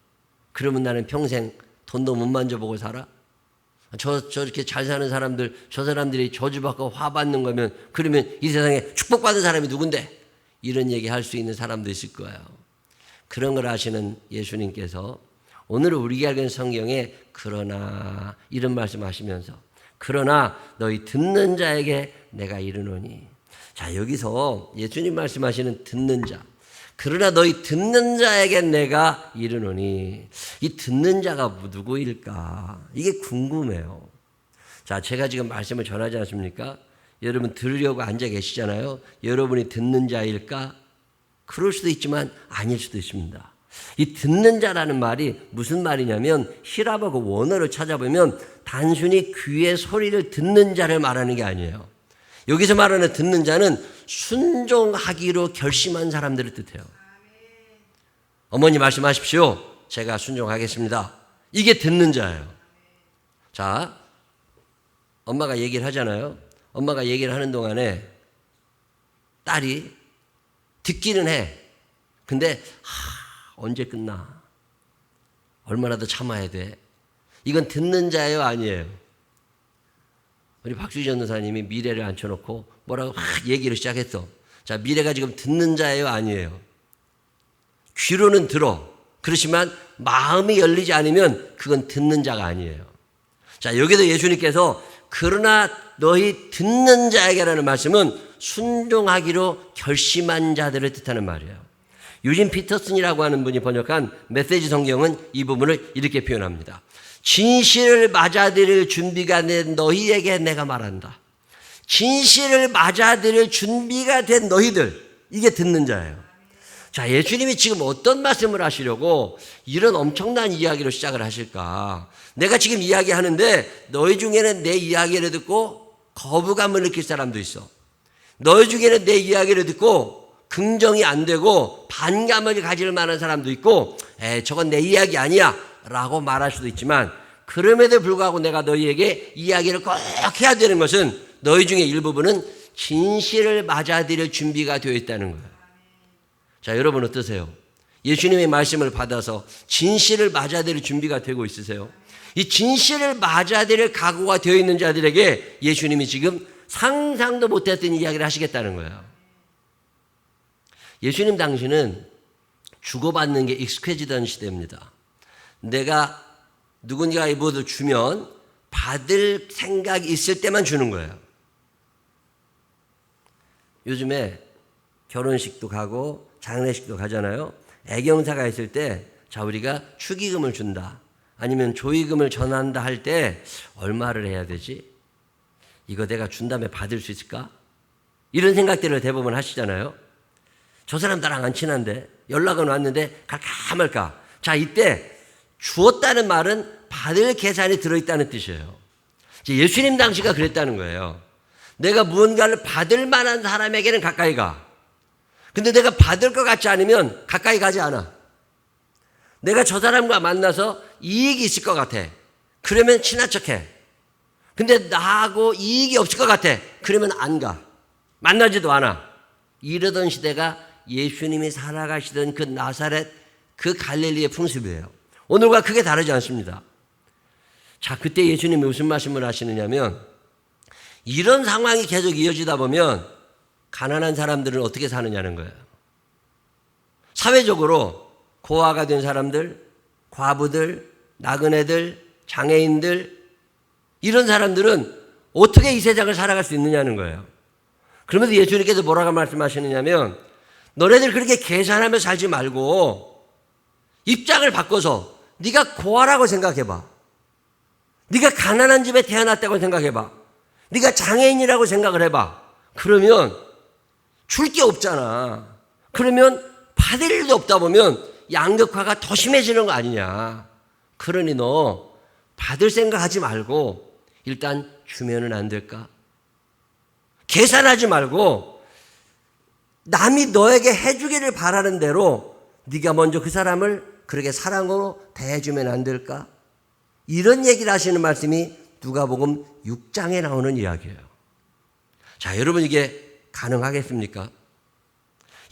그러면 나는 평생 돈도 못 만져보고 살아? 저렇게 잘 사는 사람들, 저 사람들이 저주받고 화받는 거면 그러면 이 세상에 축복받은 사람이 누군데? 이런 얘기 할 수 있는 사람도 있을 거예요. 그런 걸 아시는 예수님께서 오늘 우리가 읽은 성경에 그러나 이런 말씀하시면서 그러나 너희 듣는 자에게 내가 이르노니. 자, 여기서 예수님 말씀하시는 듣는 자, 그러나 너희 듣는 자에게 내가 이르노니, 이 듣는 자가 누구일까? 이게 궁금해요. 자, 제가 지금 말씀을 전하지 않습니까? 여러분 들으려고 앉아 계시잖아요. 여러분이 듣는 자일까? 그럴 수도 있지만 아닐 수도 있습니다. 이 듣는 자라는 말이 무슨 말이냐면 히라버그 원어를 찾아보면 단순히 귀의 소리를 듣는 자를 말하는 게 아니에요. 여기서 말하는 듣는 자는 순종하기로 결심한 사람들을 뜻해요. 어머니 말씀하십시오. 제가 순종하겠습니다. 이게 듣는 자예요. 자, 엄마가 얘기를 하잖아요. 엄마가 얘기를 하는 동안에 딸이 듣기는 해. 근데 언제 끝나? 얼마나 더 참아야 돼? 이건 듣는 자예요, 아니에요? 우리 박수희 전도사님이 미래를 앉혀놓고 뭐라고 막 얘기를 시작했어. 자, 미래가 지금 듣는 자예요, 아니에요? 귀로는 들어. 그렇지만 마음이 열리지 않으면 그건 듣는 자가 아니에요. 자, 여기도 예수님께서 그러나 너희 듣는 자에게라는 말씀은 순종하기로 결심한 자들을 뜻하는 말이에요. 유진 피터슨이라고 하는 분이 번역한 메시지 성경은 이 부분을 이렇게 표현합니다. 진실을 맞아들일 준비가 된 너희에게 내가 말한다. 진실을 맞아들일 준비가 된 너희들, 이게 듣는 자예요. 자, 예수님이 지금 어떤 말씀을 하시려고 이런 엄청난 이야기로 시작을 하실까? 내가 지금 이야기하는데 너희 중에는 내 이야기를 듣고 거부감을 느낄 사람도 있어. 너희 중에는 내 이야기를 듣고 긍정이 안 되고 반감을 가질 만한 사람도 있고, 저건 내 이야기 아니야 라고 말할 수도 있지만, 그럼에도 불구하고 내가 너희에게 이야기를 꼭 해야 되는 것은 너희 중에 일부분은 진실을 맞아들일 준비가 되어 있다는 거예요. 자, 여러분 어떠세요? 예수님의 말씀을 받아서 진실을 맞아들일 준비가 되고 있으세요? 이 진실을 맞아들일 각오가 되어 있는 자들에게 예수님이 지금 상상도 못했던 이야기를 하시겠다는 거예요. 예수님 당시는 주고받는 게 익숙해지던 시대입니다. 내가 누군가에게 무엇을 주면 받을 생각이 있을 때만 주는 거예요. 요즘에 결혼식도 가고 장례식도 가잖아요. 애경사가 있을 때, 자, 우리가 축의금을 준다, 아니면 조의금을 전한다 할 때 얼마를 해야 되지? 이거 내가 준 다음에 받을 수 있을까? 이런 생각들을 대부분 하시잖아요. 저 사람 나랑 안 친한데 연락은 왔는데 갈까 말까? 자, 이때 주었다는 말은 받을 계산이 들어있다는 뜻이에요. 예수님 당시가 그랬다는 거예요. 내가 무언가를 받을 만한 사람에게는 가까이 가. 근데 내가 받을 것 같지 않으면 가까이 가지 않아. 내가 저 사람과 만나서 이익이 있을 것 같아. 그러면 친한 척해. 근데 나하고 이익이 없을 것 같아. 그러면 안 가. 만나지도 않아. 이러던 시대가 예수님이 살아가시던 그 나사렛, 그 갈릴리의 풍습이에요. 오늘과 크게 다르지 않습니다. 자, 그때 예수님이 무슨 말씀을 하시느냐면, 이런 상황이 계속 이어지다 보면 가난한 사람들은 어떻게 사느냐는 거예요. 사회적으로 고아가 된 사람들, 과부들, 나그네들, 장애인들, 이런 사람들은 어떻게 이 세상을 살아갈 수 있느냐는 거예요. 그러면서 예수님께서 뭐라고 말씀하시느냐면, 너네들 그렇게 계산하며 살지 말고 입장을 바꿔서 네가 고아라고 생각해봐. 네가 가난한 집에 태어났다고 생각해봐. 네가 장애인이라고 생각을 해봐. 그러면 줄 게 없잖아. 그러면 받을 일도 없다 보면 양극화가 더 심해지는 거 아니냐. 그러니 너 받을 생각하지 말고 일단 주면은 안 될까? 계산하지 말고 남이 너에게 해주기를 바라는 대로 네가 먼저 그 사람을 그렇게 사랑으로 대해주면 안 될까? 이런 얘기를 하시는 말씀이 누가복음 6장에 나오는 이야기예요. 자, 여러분 이게 가능하겠습니까?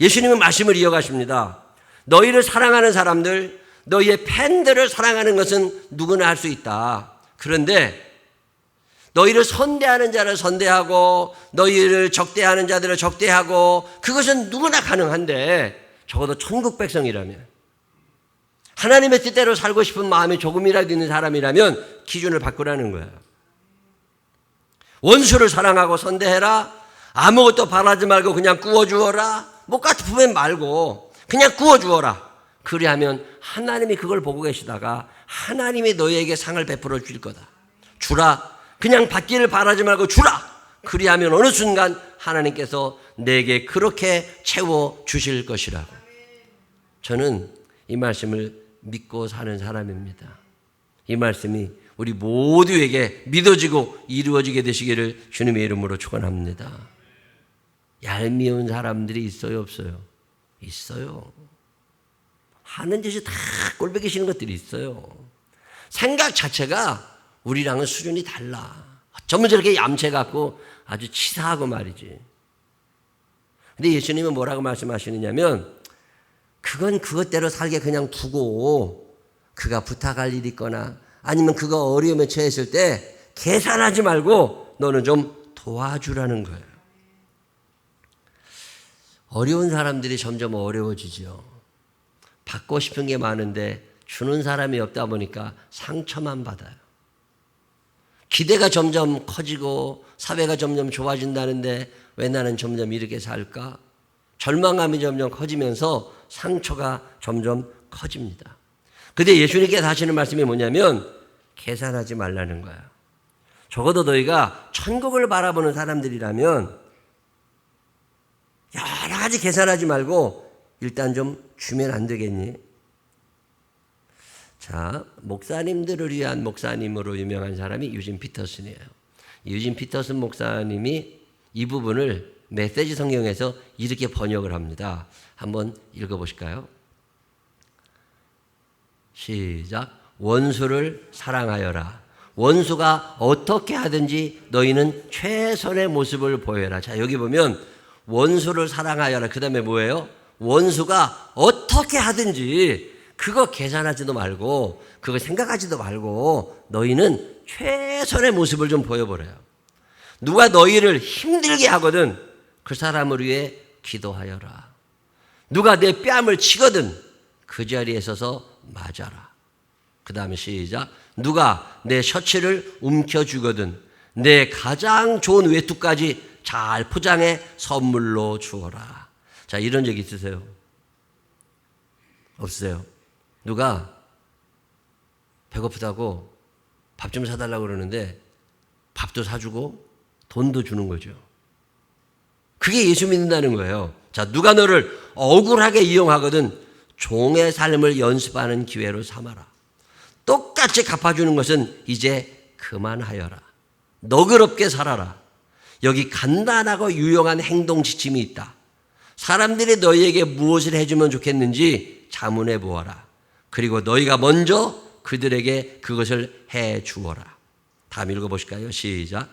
예수님은 말씀을 이어가십니다. 너희를 사랑하는 사람들, 너희의 팬들을 사랑하는 것은 누구나 할 수 있다. 그런데 너희를 선대하는 자를 선대하고 너희를 적대하는 자들을 적대하고, 그것은 누구나 가능한데 적어도 천국 백성이라면, 하나님의 뜻대로 살고 싶은 마음이 조금이라도 있는 사람이라면 기준을 바꾸라는 거예요. 원수를 사랑하고 선대해라. 아무것도 바라지 말고 그냥 구워주어라. 못 갚으면 말고 그냥 구워주어라. 그리하면 하나님이 그걸 보고 계시다가 하나님이 너희에게 상을 베풀어 줄 거다. 주라. 그냥 받기를 바라지 말고 주라. 그리하면 어느 순간 하나님께서 내게 그렇게 채워 주실 것이라고. 저는 이 말씀을 믿고 사는 사람입니다. 이 말씀이 우리 모두에게 믿어지고 이루어지게 되시기를 주님의 이름으로 축원합니다. 얄미운 사람들이 있어요, 없어요? 있어요. 하는 짓이 다 꼴보기 싫은 것들이 있어요. 생각 자체가 우리랑은 수준이 달라. 어쩌면 저렇게 얌체 같고 아주 치사하고 말이지. 근데 예수님은 뭐라고 말씀하시느냐면, 그건 그것대로 살게 그냥 두고 그가 부탁할 일이 있거나 아니면 그가 어려움에 처했을 때 계산하지 말고 너는 좀 도와주라는 거예요. 어려운 사람들이 점점 어려워지죠. 받고 싶은 게 많은데 주는 사람이 없다 보니까 상처만 받아요. 기대가 점점 커지고 사회가 점점 좋아진다는데 왜 나는 점점 이렇게 살까? 절망감이 점점 커지면서 상처가 점점 커집니다. 근데 예수님께서 하시는 말씀이 뭐냐면 계산하지 말라는 거예요. 적어도 너희가 천국을 바라보는 사람들이라면 여러 가지 계산하지 말고 일단 좀 주면 안 되겠니? 자, 목사님들을 위한 목사님으로 유명한 사람이 유진 피터슨이에요. 유진 피터슨 목사님이 이 부분을 메시지 성경에서 이렇게 번역을 합니다. 한번 읽어보실까요? 시작. 원수를 사랑하여라. 원수가 어떻게 하든지 너희는 최선의 모습을 보여라. 자, 여기 보면 원수를 사랑하여라. 그 다음에 뭐예요? 원수가 어떻게 하든지 그거 계산하지도 말고 그거 생각하지도 말고 너희는 최선의 모습을 좀 보여보래요. 누가 너희를 힘들게 하거든 그 사람을 위해 기도하여라. 누가 내 뺨을 치거든 그 자리에 서서 맞아라. 그 다음에 시작. 누가 내 셔츠를 움켜쥐거든 내 가장 좋은 외투까지 잘 포장해 선물로 주어라. 자, 이런 적 있으세요? 없으세요? 누가 배고프다고 밥 좀 사달라고 그러는데 밥도 사주고 돈도 주는 거죠. 그게 예수 믿는다는 거예요. 자, 누가 너를 억울하게 이용하거든 종의 삶을 연습하는 기회로 삼아라. 똑같이 갚아주는 것은 이제 그만하여라. 너그럽게 살아라. 여기 간단하고 유용한 행동 지침이 있다. 사람들이 너희에게 무엇을 해주면 좋겠는지 자문해 보아라. 그리고 너희가 먼저 그들에게 그것을 해 주어라. 다음 읽어보실까요? 시작.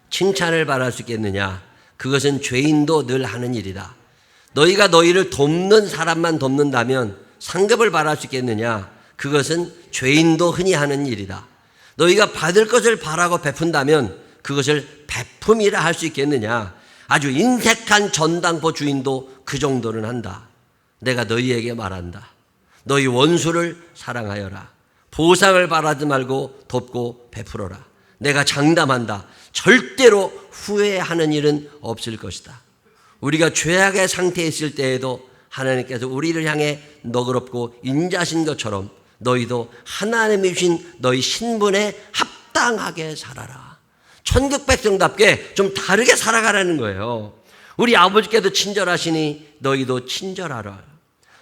칭찬을 바랄 수 있겠느냐? 그것은 죄인도 늘 하는 일이다. 너희가 너희를 돕는 사람만 돕는다면 상급을 바랄 수 있겠느냐? 그것은 죄인도 흔히 하는 일이다. 너희가 받을 것을 바라고 베푼다면 그것을 베품이라 할 수 있겠느냐? 아주 인색한 전당포 주인도 그 정도는 한다. 내가 너희에게 말한다. 너희 원수를 사랑하여라. 보상을 바라지 말고 돕고 베풀어라. 내가 장담한다. 절대로 후회하는 일은 없을 것이다. 우리가 죄악의 상태에 있을 때에도 하나님께서 우리를 향해 너그럽고 인자신 것처럼 너희도 하나님이 주신 너희 신분에 합당하게 살아라. 천국 백성답게 좀 다르게 살아가라는 거예요. 우리 아버지께도 친절하시니 너희도 친절하라.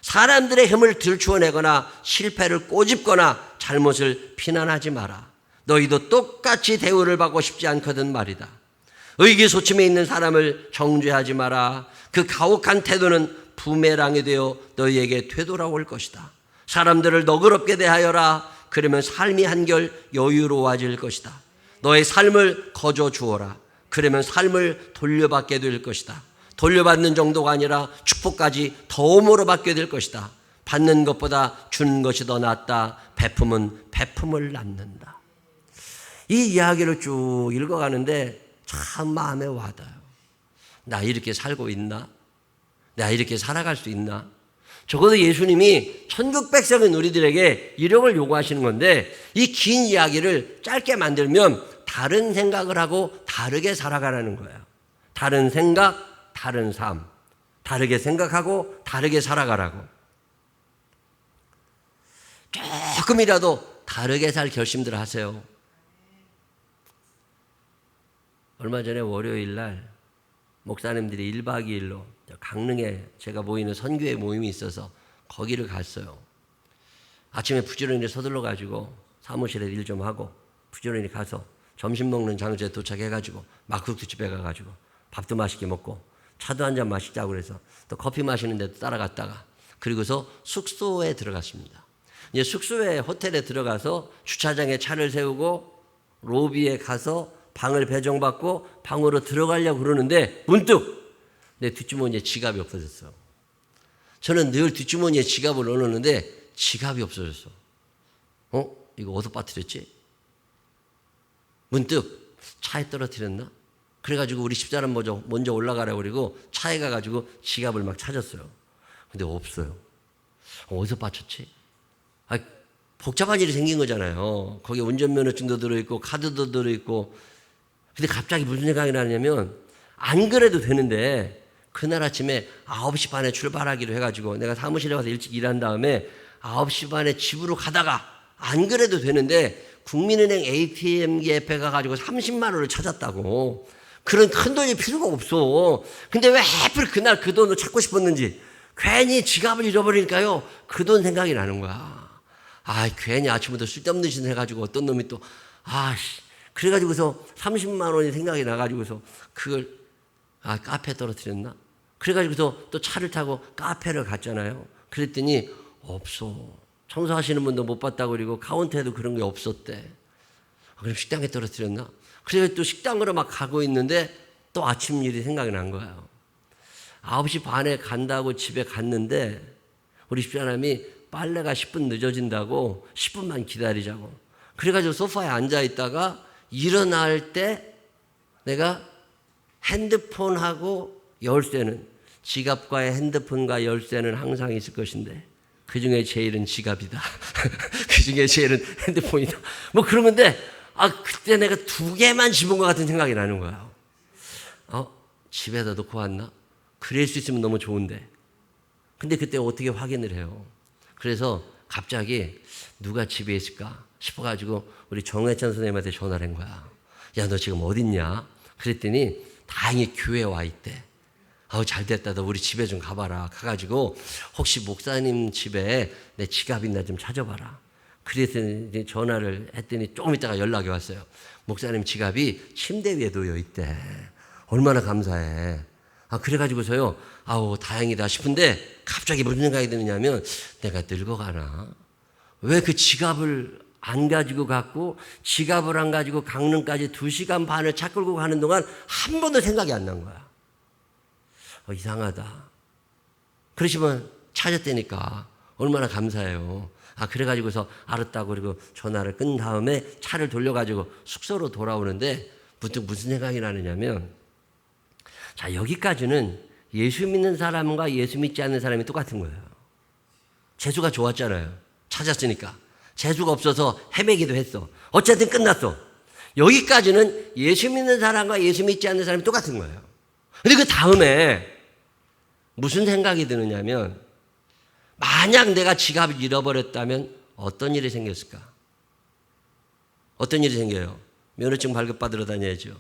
사람들의 힘을 들추어내거나 실패를 꼬집거나 잘못을 비난하지 마라. 너희도 똑같이 대우를 받고 싶지 않거든 말이다. 의기소침해 있는 사람을 정죄하지 마라. 그 가혹한 태도는 부메랑이 되어 너희에게 되돌아올 것이다. 사람들을 너그럽게 대하여라. 그러면 삶이 한결 여유로워질 것이다. 너의 삶을 거저 주어라. 그러면 삶을 돌려받게 될 것이다. 돌려받는 정도가 아니라 축복까지 덤으로 받게 될 것이다. 받는 것보다 주는 것이 더 낫다. 베품은 베품을 낳는다. 이 이야기를 쭉 읽어가는데 참 마음에 와닿아요. 나 이렇게 살고 있나? 내가 이렇게 살아갈 수 있나? 적어도 예수님이 천국 백성인 우리들에게 이력을 요구하시는 건데 이 긴 이야기를 짧게 만들면 다른 생각을 하고 다르게 살아가라는 거예요. 다른 생각, 다른 삶. 다르게 생각하고 다르게 살아가라고. 조금이라도 다르게 살 결심들을 하세요. 얼마 전에 월요일 날 목사님들이 1박 2일로 강릉에 제가 모이는 선교회 모임이 있어서 거기를 갔어요. 아침에 부지런히 서둘러 가지고 사무실에 일 좀 하고 부지런히 가서 점심 먹는 장소에 도착해가지고 막국수집에 가가지고 밥도 맛있게 먹고 차도 한잔 마시자고 그래서 또 커피 마시는 데도 따라갔다가 그리고서 숙소에 들어갔습니다. 이제 숙소에 호텔에 들어가서 주차장에 차를 세우고 로비에 가서 방을 배정받고 방으로 들어가려고 그러는데 문득 내 뒷주머니에 지갑이 없어졌어. 저는 늘 뒷주머니에 지갑을 넣어놓는데 지갑이 없어졌어. 이거 어디서 빠뜨렸지? 문득 차에 떨어뜨렸나? 그래가지고 우리 집사람 먼저 올라가라고 그러고 차에 가가지고 지갑을 막 찾았어요. 근데 없어요. 어디서 빠졌지? 복잡한 일이 생긴 거잖아요. 거기에 운전면허증도 들어있고 카드도 들어있고. 근데 갑자기 무슨 생각이 나냐면 안 그래도 되는데 그날 아침에 9시 반에 출발하기로 해가지고 내가 사무실에 가서 일찍 일한 다음에 9시 반에 집으로 가다가 안 그래도 되는데 국민은행 ATM기 옆에 가가지고 30만 원을 찾았다고. 그런 큰 돈이 필요가 없어. 근데 왜 하필 그날 그 돈을 찾고 싶었는지 괜히 지갑을 잃어버리니까요. 그 돈 생각이 나는 거야. 괜히 아침부터 쓸데없는 짓을 해가지고 어떤 놈이 또 그래가지고서 30만 원이 생각이 나가지고서 그걸 카페에 떨어뜨렸나? 그래가지고서 또 차를 타고 카페를 갔잖아요. 그랬더니 없어. 청소하시는 분도 못 봤다고 그러고 카운터에도 그런 게 없었대. 그럼 식당에 떨어뜨렸나? 그래서 또 식당으로 막 가고 있는데 또 아침 일이 생각이 난 거예요. 9시 반에 간다고 집에 갔는데 우리 집사람이 빨래가 10분 늦어진다고 10분만 기다리자고. 그래가지고 소파에 앉아있다가 일어날 때 내가 핸드폰하고 열쇠는, 지갑과의 핸드폰과 열쇠는 항상 있을 것인데 그 중에 제일은 지갑이다. 그 중에 제일은 핸드폰이다. 뭐 그런 건데 그때 내가 2개만 집은 것 같은 생각이 나는 거예요. 집에다 놓고 왔나? 그럴 수 있으면 너무 좋은데. 근데 그때 어떻게 확인을 해요? 그래서 갑자기 누가 집에 있을까 싶어가지고 우리 정혜찬 선생님한테 전화를 한 거야. 야, 너 지금 어딨냐? 그랬더니 다행히 교회에 와 있대. 잘 됐다. 너 우리 집에 좀 가봐라. 가가지고 혹시 목사님 집에 내 지갑 있나 좀 찾아봐라. 그래서 이제 전화를 했더니 조금 있다가 연락이 왔어요. 목사님 지갑이 침대 위에 놓여 있대. 얼마나 감사해. 그래가지고서요. 다행이다 싶은데 갑자기 무슨 생각이 드느냐면 내가 늙어가나? 왜 그 지갑을 안 가지고 갔고 지갑을 안 가지고 강릉까지 2시간 반을 차 끌고 가는 동안 한 번도 생각이 안 난 거야. 이상하다. 그러시면 찾았다니까 얼마나 감사해요. 그래가지고서 알았다고 그리고 전화를 끈 다음에 차를 돌려가지고 숙소로 돌아오는데 문득 무슨 생각이 나느냐면 여기까지는 예수 믿는 사람과 예수 믿지 않는 사람이 똑같은 거예요. 재수가 좋았잖아요. 찾았으니까. 재수가 없어서 헤매기도 했어. 어쨌든 끝났어. 여기까지는 예수 믿는 사람과 예수 믿지 않는 사람이 똑같은 거예요. 근데 그 다음에 무슨 생각이 드느냐면 만약 내가 지갑을 잃어버렸다면 어떤 일이 생겼을까? 어떤 일이 생겨요? 면허증 발급받으러 다녀야죠.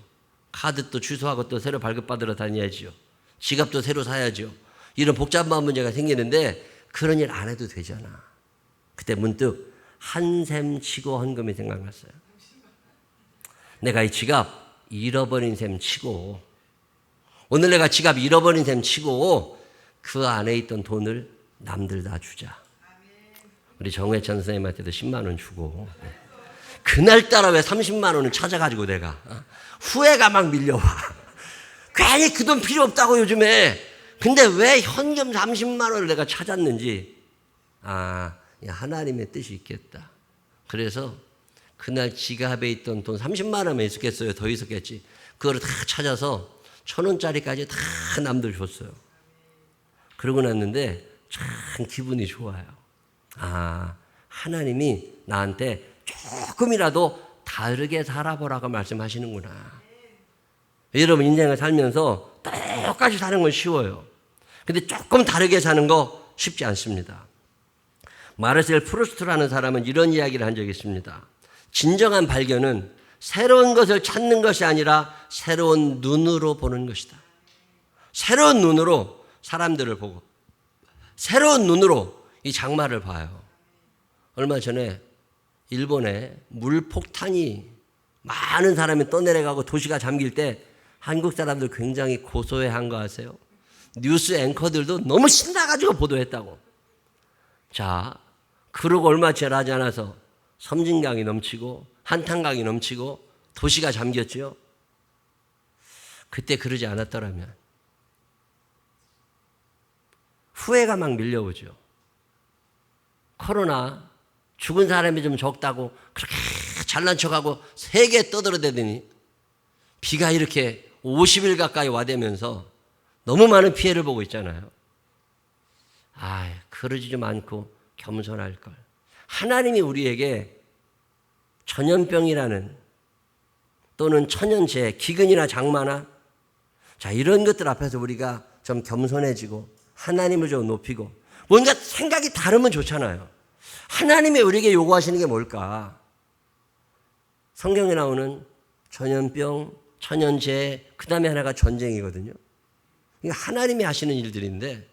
카드 또 취소하고 또 새로 발급받으러 다녀야죠. 지갑도 새로 사야죠. 이런 복잡한 문제가 생기는데 그런 일 안 해도 되잖아. 그때 문득 한샘 치고 헌금이 생각났어요. 내가 이 지갑 잃어버린 셈 치고 오늘 내가 지갑 잃어버린 셈 치고 그 안에 있던 돈을 남들 다 주자. 우리 정혜찬 선생님한테도 10만 원 주고 그날따라 왜 30만 원을 찾아가지고 내가 후회가 막 밀려와. 괜히 그 돈 필요 없다고 요즘에. 근데 왜 현금 30만 원을 내가 찾았는지 하나님의 뜻이 있겠다. 그래서 그날 지갑에 있던 돈 30만 원만 있었겠어요? 더 있었겠지. 그거를 다 찾아서 1,000원짜리까지 다 남들 줬어요. 그러고 났는데 참 기분이 좋아요. 하나님이 나한테 조금이라도 다르게 살아보라고 말씀하시는구나. 여러분 인생을 살면서 똑같이 사는 건 쉬워요. 근데 조금 다르게 사는 거 쉽지 않습니다. 마르셀 프루스트라는 사람은 이런 이야기를 한 적이 있습니다. 진정한 발견은 새로운 것을 찾는 것이 아니라 새로운 눈으로 보는 것이다. 새로운 눈으로 사람들을 보고 새로운 눈으로 이 장마를 봐요. 얼마 전에 일본에 물폭탄이 많은 사람이 떠내려가고 도시가 잠길 때 한국 사람들 굉장히 고소해한 거 아세요? 뉴스 앵커들도 너무 신나가지고 보도했다고. 그러고 얼마 지나지 않아서 섬진강이 넘치고 한탄강이 넘치고 도시가 잠겼죠. 그때 그러지 않았더라면 후회가 막 밀려오죠. 코로나 죽은 사람이 좀 적다고 그렇게 잘난 척하고 세계 떠들어대더니 비가 이렇게 50일 가까이 와대면서 너무 많은 피해를 보고 있잖아요. 그러지 좀 않고 겸손할 걸. 하나님이 우리에게 전염병이라는 또는 천연재, 기근이나 장마나 이런 것들 앞에서 우리가 좀 겸손해지고 하나님을 좀 높이고 뭔가 생각이 다르면 좋잖아요. 하나님이 우리에게 요구하시는 게 뭘까? 성경에 나오는 전염병, 천연재, 그 다음에 하나가 전쟁이거든요. 이게 하나님이 하시는 일들인데,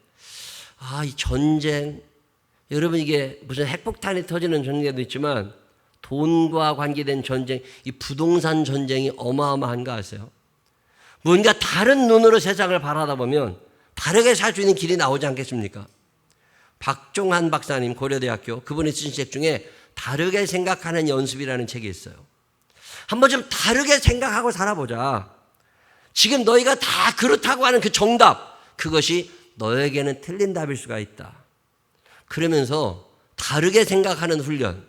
이 전쟁, 여러분 이게 무슨 핵폭탄이 터지는 전쟁도 있지만 돈과 관계된 전쟁, 이 부동산 전쟁이 어마어마한 거 아세요? 뭔가 다른 눈으로 세상을 바라다 보면 다르게 살 수 있는 길이 나오지 않겠습니까? 박종한 박사님, 고려대학교, 그분이 쓰신 책 중에 다르게 생각하는 연습이라는 책이 있어요. 한번 좀 다르게 생각하고 살아보자. 지금 너희가 다 그렇다고 하는 그 정답, 그것이 너에게는 틀린 답일 수가 있다. 그러면서 다르게 생각하는 훈련.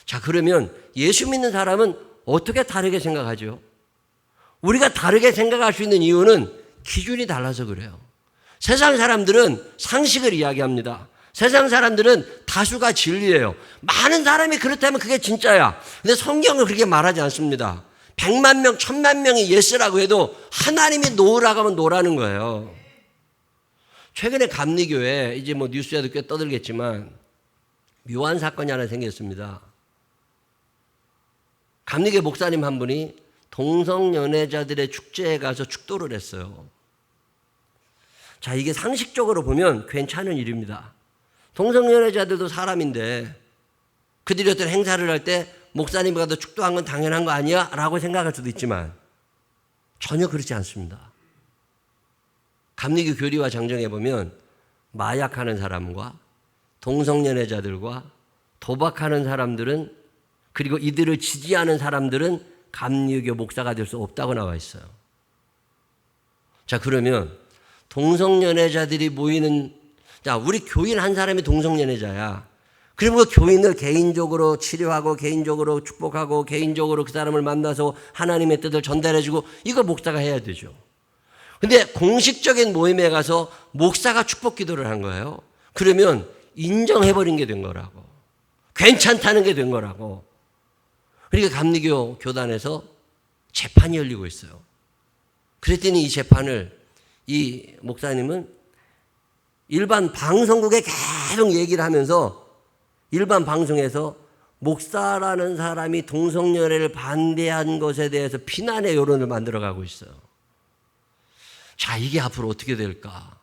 자, 그러면 예수 믿는 사람은 어떻게 다르게 생각하죠? 우리가 다르게 생각할 수 있는 이유는 기준이 달라서 그래요. 세상 사람들은 상식을 이야기합니다. 세상 사람들은 다수가 진리예요. 많은 사람이 그렇다면 그게 진짜야. 근데 성경은 그렇게 말하지 않습니다. 100만 명, 1000만 명이 예스라고 해도 하나님이 노라고 하면 노라는 거예요. 최근에 감리교회, 이제 뭐 뉴스에도 꽤 떠들겠지만 묘한 사건이 하나 생겼습니다. 감리교 목사님 한 분이 동성연애자들의 축제에 가서 축도를 했어요. 자, 이게 상식적으로 보면 괜찮은 일입니다. 동성연애자들도 사람인데 그들이 어떤 행사를 할 때 목사님이 가서 축도한 건 당연한 거 아니야? 라고 생각할 수도 있지만 전혀 그렇지 않습니다. 감리교 교리와 정정해 보면 마약하는 사람과 동성연애자들과 도박하는 사람들은, 그리고 이들을 지지하는 사람들은 감리교 목사가 될 수 없다고 나와 있어요. 자, 그러면 동성연애자들이 모이는, 자, 우리 교인 한 사람이 동성연애자야. 그리고 그 교인을 개인적으로 치료하고 개인적으로 축복하고 개인적으로 그 사람을 만나서 하나님의 뜻을 전달해주고, 이거 목사가 해야 되죠. 근데 공식적인 모임에 가서 목사가 축복 기도를 한 거예요. 그러면 인정해버린 게 된 거라고. 괜찮다는 게 된 거라고. 그러니까 감리교 교단에서 재판이 열리고 있어요. 그랬더니 이 재판을 이 목사님은 일반 방송국에 계속 얘기를 하면서 일반 방송에서 목사라는 사람이 동성연애를 반대한 것에 대해서 비난의 여론을 만들어가고 있어요. 자, 이게 앞으로 어떻게 될까?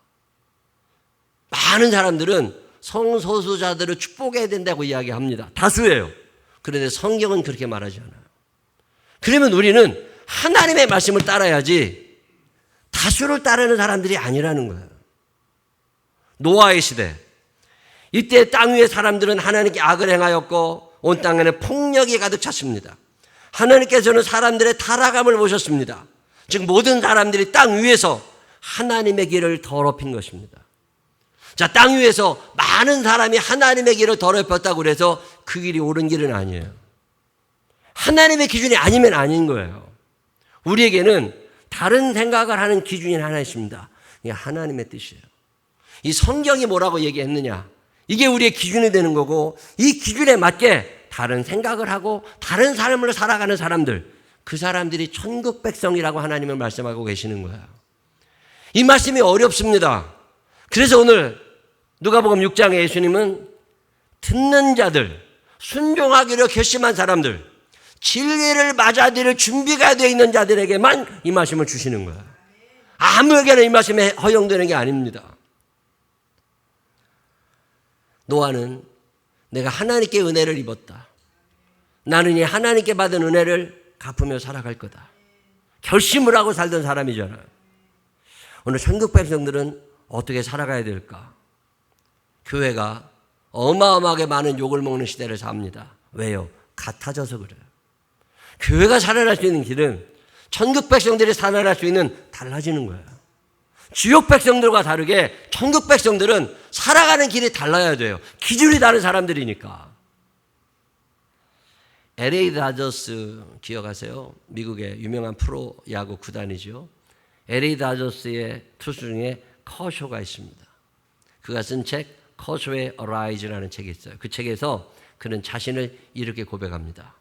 많은 사람들은 성소수자들을 축복해야 된다고 이야기합니다. 다수예요. 그런데 성경은 그렇게 말하지 않아요. 그러면 우리는 하나님의 말씀을 따라야지 다수를 따르는 사람들이 아니라는 거예요. 노아의 시대, 이때 땅 위의 사람들은 하나님께 악을 행하였고 온 땅에는 폭력이 가득 찼습니다. 하나님께서는 사람들의 타락함을 보셨습니다. 즉 모든 사람들이 땅 위에서 하나님의 길을 더럽힌 것입니다. 자, 땅 위에서 많은 사람이 하나님의 길을 더럽혔다고 해서 그 길이 옳은 길은 아니에요. 하나님의 기준이 아니면 아닌 거예요. 우리에게는 다른 생각을 하는 기준이 하나 있습니다. 이게 하나님의 뜻이에요. 이 성경이 뭐라고 얘기했느냐, 이게 우리의 기준이 되는 거고, 이 기준에 맞게 다른 생각을 하고 다른 삶을 살아가는 사람들, 그 사람들이 천국 백성이라고 하나님은 말씀하고 계시는 거예요. 이 말씀이 어렵습니다. 그래서 오늘 누가복음 6장에 예수님은 듣는 자들, 순종하기로 결심한 사람들, 진리를 맞아들일 준비가 되어 있는 자들에게만 이 말씀을 주시는 거예요. 아무에게나 이 말씀이 허용되는 게 아닙니다. 노아는 내가 하나님께 은혜를 입었다. 나는 이 하나님께 받은 은혜를 갚으며 살아갈 거다. 결심을 하고 살던 사람이잖아요. 오늘 천국 백성들은 어떻게 살아가야 될까? 교회가 어마어마하게 많은 욕을 먹는 시대를 삽니다. 왜요? 같아져서 그래요. 교회가 살아날 수 있는 길은 천국 백성들이 살아날 수 있는 달라지는 거예요. 지옥 백성들과 다르게 천국 백성들은 살아가는 길이 달라야 돼요. 기준이 다른 사람들이니까. LA 다저스 기억하세요? 미국의 유명한 프로 야구 구단이죠. LA 다저스의 투수 중에 커쇼가 있습니다. 그가 쓴 책 커쇼의 어라이즈라는 책이 있어요. 그 책에서 그는 자신을 이렇게 고백합니다.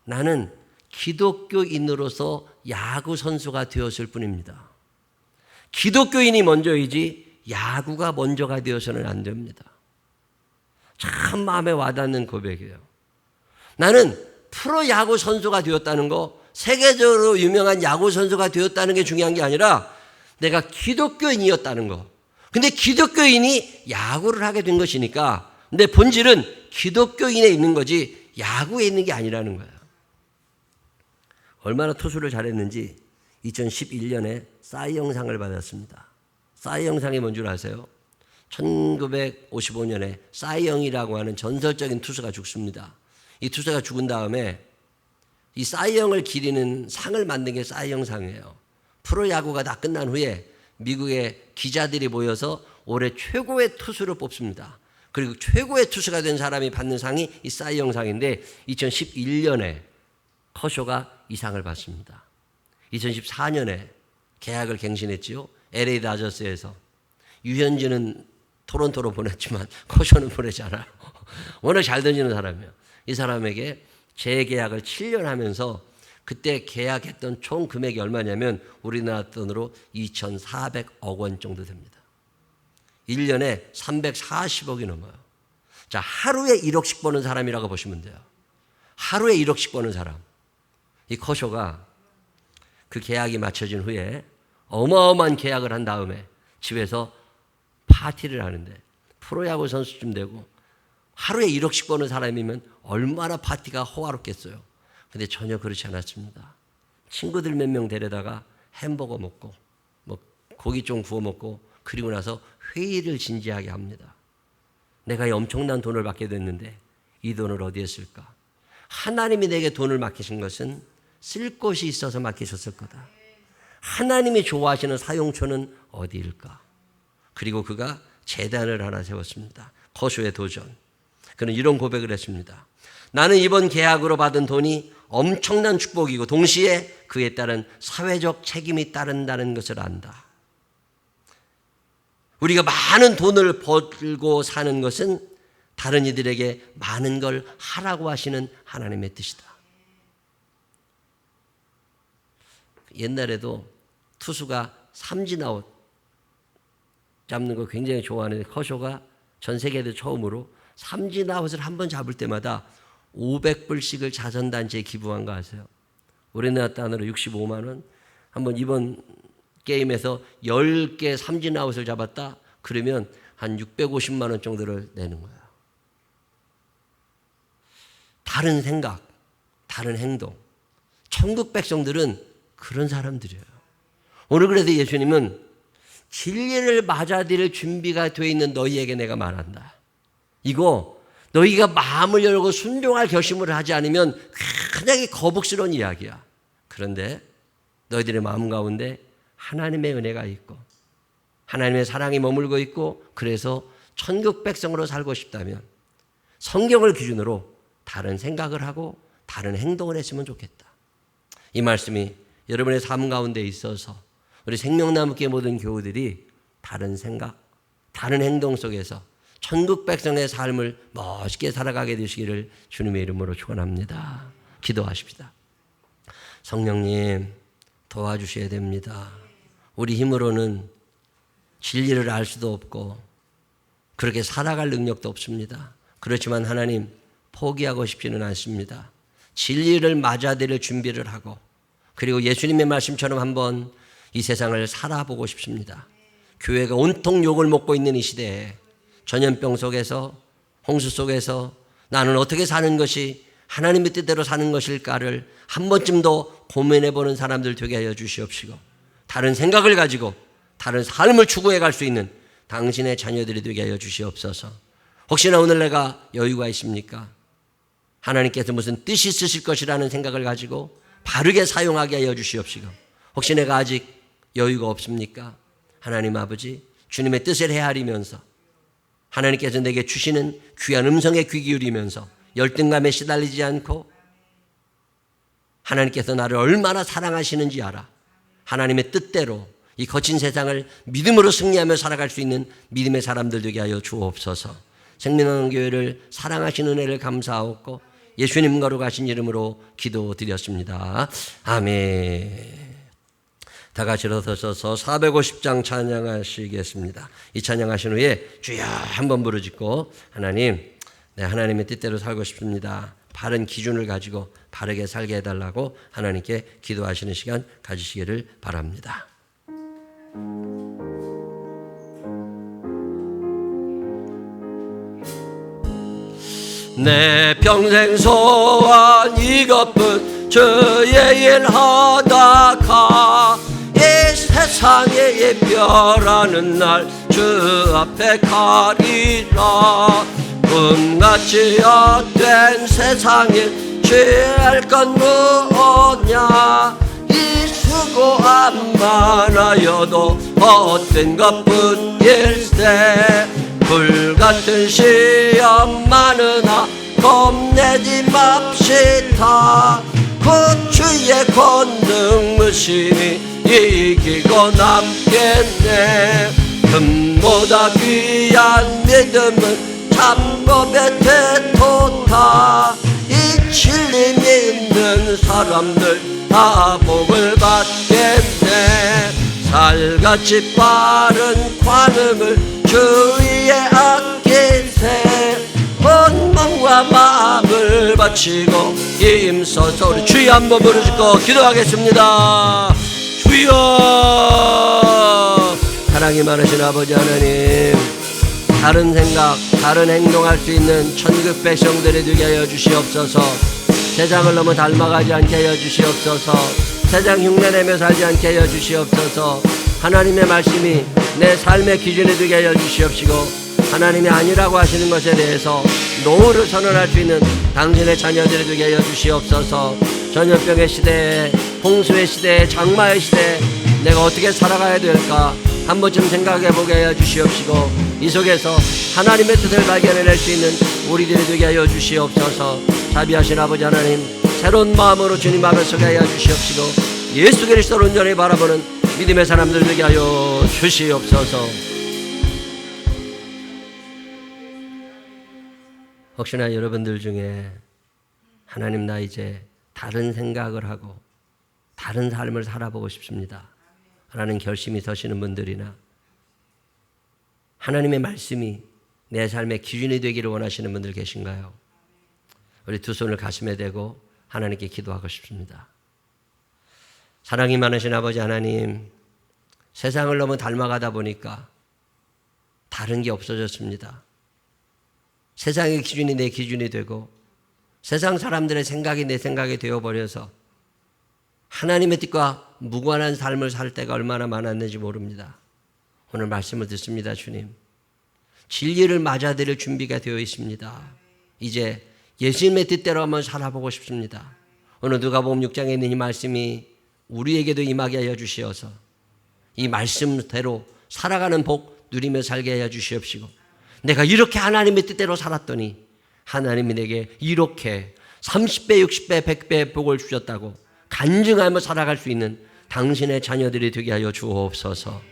나는 기독교인으로서 야구 선수가 되었을 뿐입니다. 기독교인이 먼저이지 야구가 먼저가 되어서는 안 됩니다. 참 마음에 와닿는 고백이에요. 나는 프로야구 선수가 되었다는 거 세계적으로 유명한 야구 선수가 되었다는 게 중요한 게 아니라 내가 기독교인이었다는 거. 근데 기독교인이 야구를 하게 된 것이니까 내 본질은 기독교인에 있는 거지 야구에 있는 게 아니라는 거예요. 얼마나 투수를 잘했는지 2011년에 싸이 영상을 받았습니다. 싸이 영상이 뭔 줄 아세요? 1955년에 싸이 영이라고 하는 전설적인 투수가 죽습니다. 이 투수가 죽은 다음에 이 싸이 영을 기리는 상을 만든 게 싸이 영상이에요. 프로야구가 다 끝난 후에 미국의 기자들이 모여서 올해 최고의 투수를 뽑습니다. 그리고 최고의 투수가 된 사람이 받는 상이 이 싸이 영상인데 2011년에 커쇼가 이 상을 받습니다. 2014년에 계약을 갱신했지요. LA 다저스에서. 유현진은 토론토로 보냈지만 커쇼는 보내지 않아요. 워낙 잘 던지는 사람이에요. 이 사람에게 재계약을 7년 하면서 그때 계약했던 총 금액이 얼마냐면 우리나라 돈으로 2,400억 원 정도 됩니다. 1년에 340억이 넘어요. 자, 하루에 1억씩 버는 사람이라고 보시면 돼요. 하루에 1억씩 버는 사람. 이 커쇼가 그 계약이 맞춰진 후에 어마어마한 계약을 한 다음에 집에서 파티를 하는데 프로야구 선수쯤 되고 하루에 1억씩 버는 사람이면 얼마나 파티가 호화롭겠어요. 근데 전혀 그렇지 않았습니다. 친구들 몇 명 데려다가 햄버거 먹고 뭐 고기 좀 구워 먹고 그리고 나서 회의를 진지하게 합니다. 내가 이 엄청난 돈을 받게 됐는데 이 돈을 어디에 쓸까? 하나님이 내게 돈을 맡기신 것은 쓸 곳이 있어서 맡기셨을 거다. 하나님이 좋아하시는 사용처는 어디일까? 그리고 그가 제단을 하나 세웠습니다. 커쇼의 도전. 그는 이런 고백을 했습니다. 나는 이번 계약으로 받은 돈이 엄청난 축복이고 동시에 그에 따른 사회적 책임이 따른다는 것을 안다. 우리가 많은 돈을 벌고 사는 것은 다른 이들에게 많은 걸 하라고 하시는 하나님의 뜻이다. 옛날에도 투수가 삼진아웃 잡는 거 굉장히 좋아하는데 커쇼가 전 세계에서 처음으로 삼진아웃을 한 번 잡을 때마다 500불씩을 자선단체에 기부한 거 아세요? 우리나라 단으로 65만 원. 한번 이번 게임에서 10개 삼진아웃을 잡았다? 그러면 한 650만 원 정도를 내는 거야. 다른 생각, 다른 행동. 천국 백성들은 그런 사람들이에요. 오늘 그래서 예수님은 진리를 맞아들일 준비가 되어 있는 너희에게 내가 말한다. 이거 너희가 마음을 열고 순종할 결심을 하지 않으면 굉장히 거북스러운 이야기야. 그런데 너희들의 마음 가운데 하나님의 은혜가 있고 하나님의 사랑이 머물고 있고 그래서 천국 백성으로 살고 싶다면 성경을 기준으로 다른 생각을 하고 다른 행동을 했으면 좋겠다. 이 말씀이 여러분의 삶 가운데 있어서 우리 생명나무교회 모든 교우들이 다른 생각, 다른 행동 속에서 천국 백성의 삶을 멋있게 살아가게 되시기를 주님의 이름으로 축원합니다. 기도하십시다. 성령님 도와주셔야 됩니다. 우리 힘으로는 진리를 알 수도 없고 그렇게 살아갈 능력도 없습니다. 그렇지만 하나님 포기하고 싶지는 않습니다. 진리를 맞아들일 준비를 하고 그리고 예수님의 말씀처럼 한번 이 세상을 살아보고 싶습니다. 교회가 온통 욕을 먹고 있는 이 시대에 전염병 속에서 홍수 속에서 나는 어떻게 사는 것이 하나님의 뜻대로 사는 것일까를 한 번쯤 더 고민해보는 사람들 되게 하여 주시옵시고 다른 생각을 가지고 다른 삶을 추구해 갈 수 있는 당신의 자녀들이 되게 하여 주시옵소서. 혹시나 오늘 내가 여유가 있습니까? 하나님께서 무슨 뜻이 있으실 것이라는 생각을 가지고 바르게 사용하게 하여 주시옵시고 혹시 내가 아직 여유가 없습니까? 하나님 아버지 주님의 뜻을 헤아리면서 하나님께서 내게 주시는 귀한 음성에 귀 기울이면서 열등감에 시달리지 않고 하나님께서 나를 얼마나 사랑하시는지 알아 하나님의 뜻대로 이 거친 세상을 믿음으로 승리하며 살아갈 수 있는 믿음의 사람들 되게 하여 주옵소서. 생명나무교회를 사랑하시는 은혜를 감사하고 예수님 거룩하신 이름으로 기도드렸습니다. 아멘. 다 같이 일어서셔서 450장 찬양하시겠습니다. 이 찬양하신 후에 주여 한번 부르짖고 하나님, 네, 하나님의 뜻대로 살고 싶습니다. 바른 기준을 가지고 바르게 살게 해달라고 하나님께 기도하시는 시간 가지시기를 바랍니다. 내 평생 소원 이것뿐 주의 일 하다가 이 세상에 예별하는 날 주 앞에 가리라. 꿈같이 헛된 세상에 취할 건 무엇냐. 이 수고한 많아여도 헛된 것뿐일세. 불같은 시험 많으나 겁내지 맙시다. 그 주의 권능 무심히 이기고 남겠네. 금보다 귀한 믿음은 참법의 대토다. 이 진리 믿는 사람들 다 복을 받겠네. 살같이 빠른 관음을 주위에 아끼세. 온 몸과 마음을 바치고 힘써서 우리 주여 한번 부르짖고 기도하겠습니다. 주여. 사랑이 많으신 아버지 하나님, 다른 생각, 다른 행동할 수 있는 천국 백성들이 되게 하여 주시옵소서. 세상을 너무 닮아가지 않게 하여 주시옵소서. 세상 흉내내며 살지 않게 하여 주시옵소서. 하나님의 말씀이 내 삶의 기준이 되게 하여 주시옵시고, 하나님이 아니라고 하시는 것에 대해서 노를 선언할 수 있는 당신의 자녀들이 되게 하여 주시옵소서. 전염병의 시대에, 홍수의 시대에, 장마의 시대에 내가 어떻게 살아가야 될까 한 번쯤 생각해보게 하여 주시옵시고, 이 속에서 하나님의 뜻을 발견해낼 수 있는 우리들이 되게 하여 주시옵소서. 자비하신 아버지 하나님, 새로운 마음으로 주님 앞에 서게 하여 주시옵시고, 예수 그리스도를 온전히 바라보는 믿음의 사람들 되게 하여 주시옵소서. 혹시나 여러분들 중에 하나님, 나 이제 다른 생각을 하고 다른 삶을 살아보고 싶습니다 라는 결심이 서시는 분들이나, 하나님의 말씀이 내 삶의 기준이 되기를 원하시는 분들 계신가요? 우리 두 손을 가슴에 대고 하나님께 기도하고 싶습니다. 사랑이 많으신 아버지 하나님, 세상을 너무 닮아가다 보니까 다른 게 없어졌습니다. 세상의 기준이 내 기준이 되고 세상 사람들의 생각이 내 생각이 되어버려서 하나님의 뜻과 무관한 삶을 살 때가 얼마나 많았는지 모릅니다. 오늘 말씀을 듣습니다. 주님, 진리를 맞아들일 준비가 되어 있습니다. 이제 예수님의 뜻대로 한번 살아보고 싶습니다. 오늘 누가복음 6장에 있는 이 말씀이 우리에게도 임하게 하여 주시어서 이 말씀대로 살아가는 복 누리며 살게 하여 주시옵시고, 내가 이렇게 하나님의 뜻대로 살았더니 하나님이 내게 이렇게 30배, 60배, 100배의 복을 주셨다고 간증하며 살아갈 수 있는 당신의 자녀들이 되게 하여 주옵소서.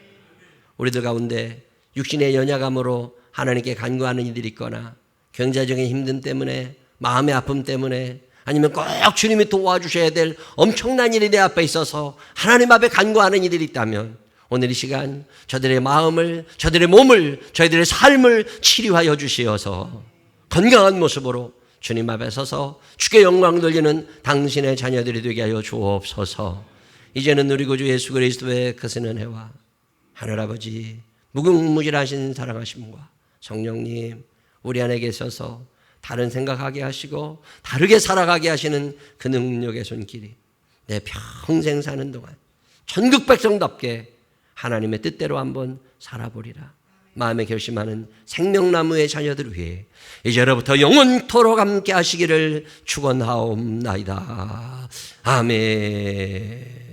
우리들 가운데 육신의 연약함으로 하나님께 간구하는 이들이 있거나, 경제적인 힘듦 때문에, 마음의 아픔 때문에, 아니면 꼭 주님이 도와주셔야 될 엄청난 일이 내 앞에 있어서 하나님 앞에 간구하는 이들이 있다면, 오늘 이 시간 저들의 마음을, 저들의 몸을, 저희들의 삶을 치료하여 주시어서 건강한 모습으로 주님 앞에 서서 주께 영광 돌리는 당신의 자녀들이 되게 하여 주옵소서. 이제는 우리 구주 예수 그리스도의 크신 은혜와 하늘아버지 무궁무진하신 사랑하심과 성령님 우리 안에 계셔서 다른 생각하게 하시고 다르게 살아가게 하시는 그 능력의 손길이 내 평생 사는 동안 전국 백성답게 하나님의 뜻대로 한번 살아보리라 마음에 결심하는 생명나무의 자녀들을 위해 이제로부터 영원토록 함께 하시기를 축원하옵나이다. 아멘.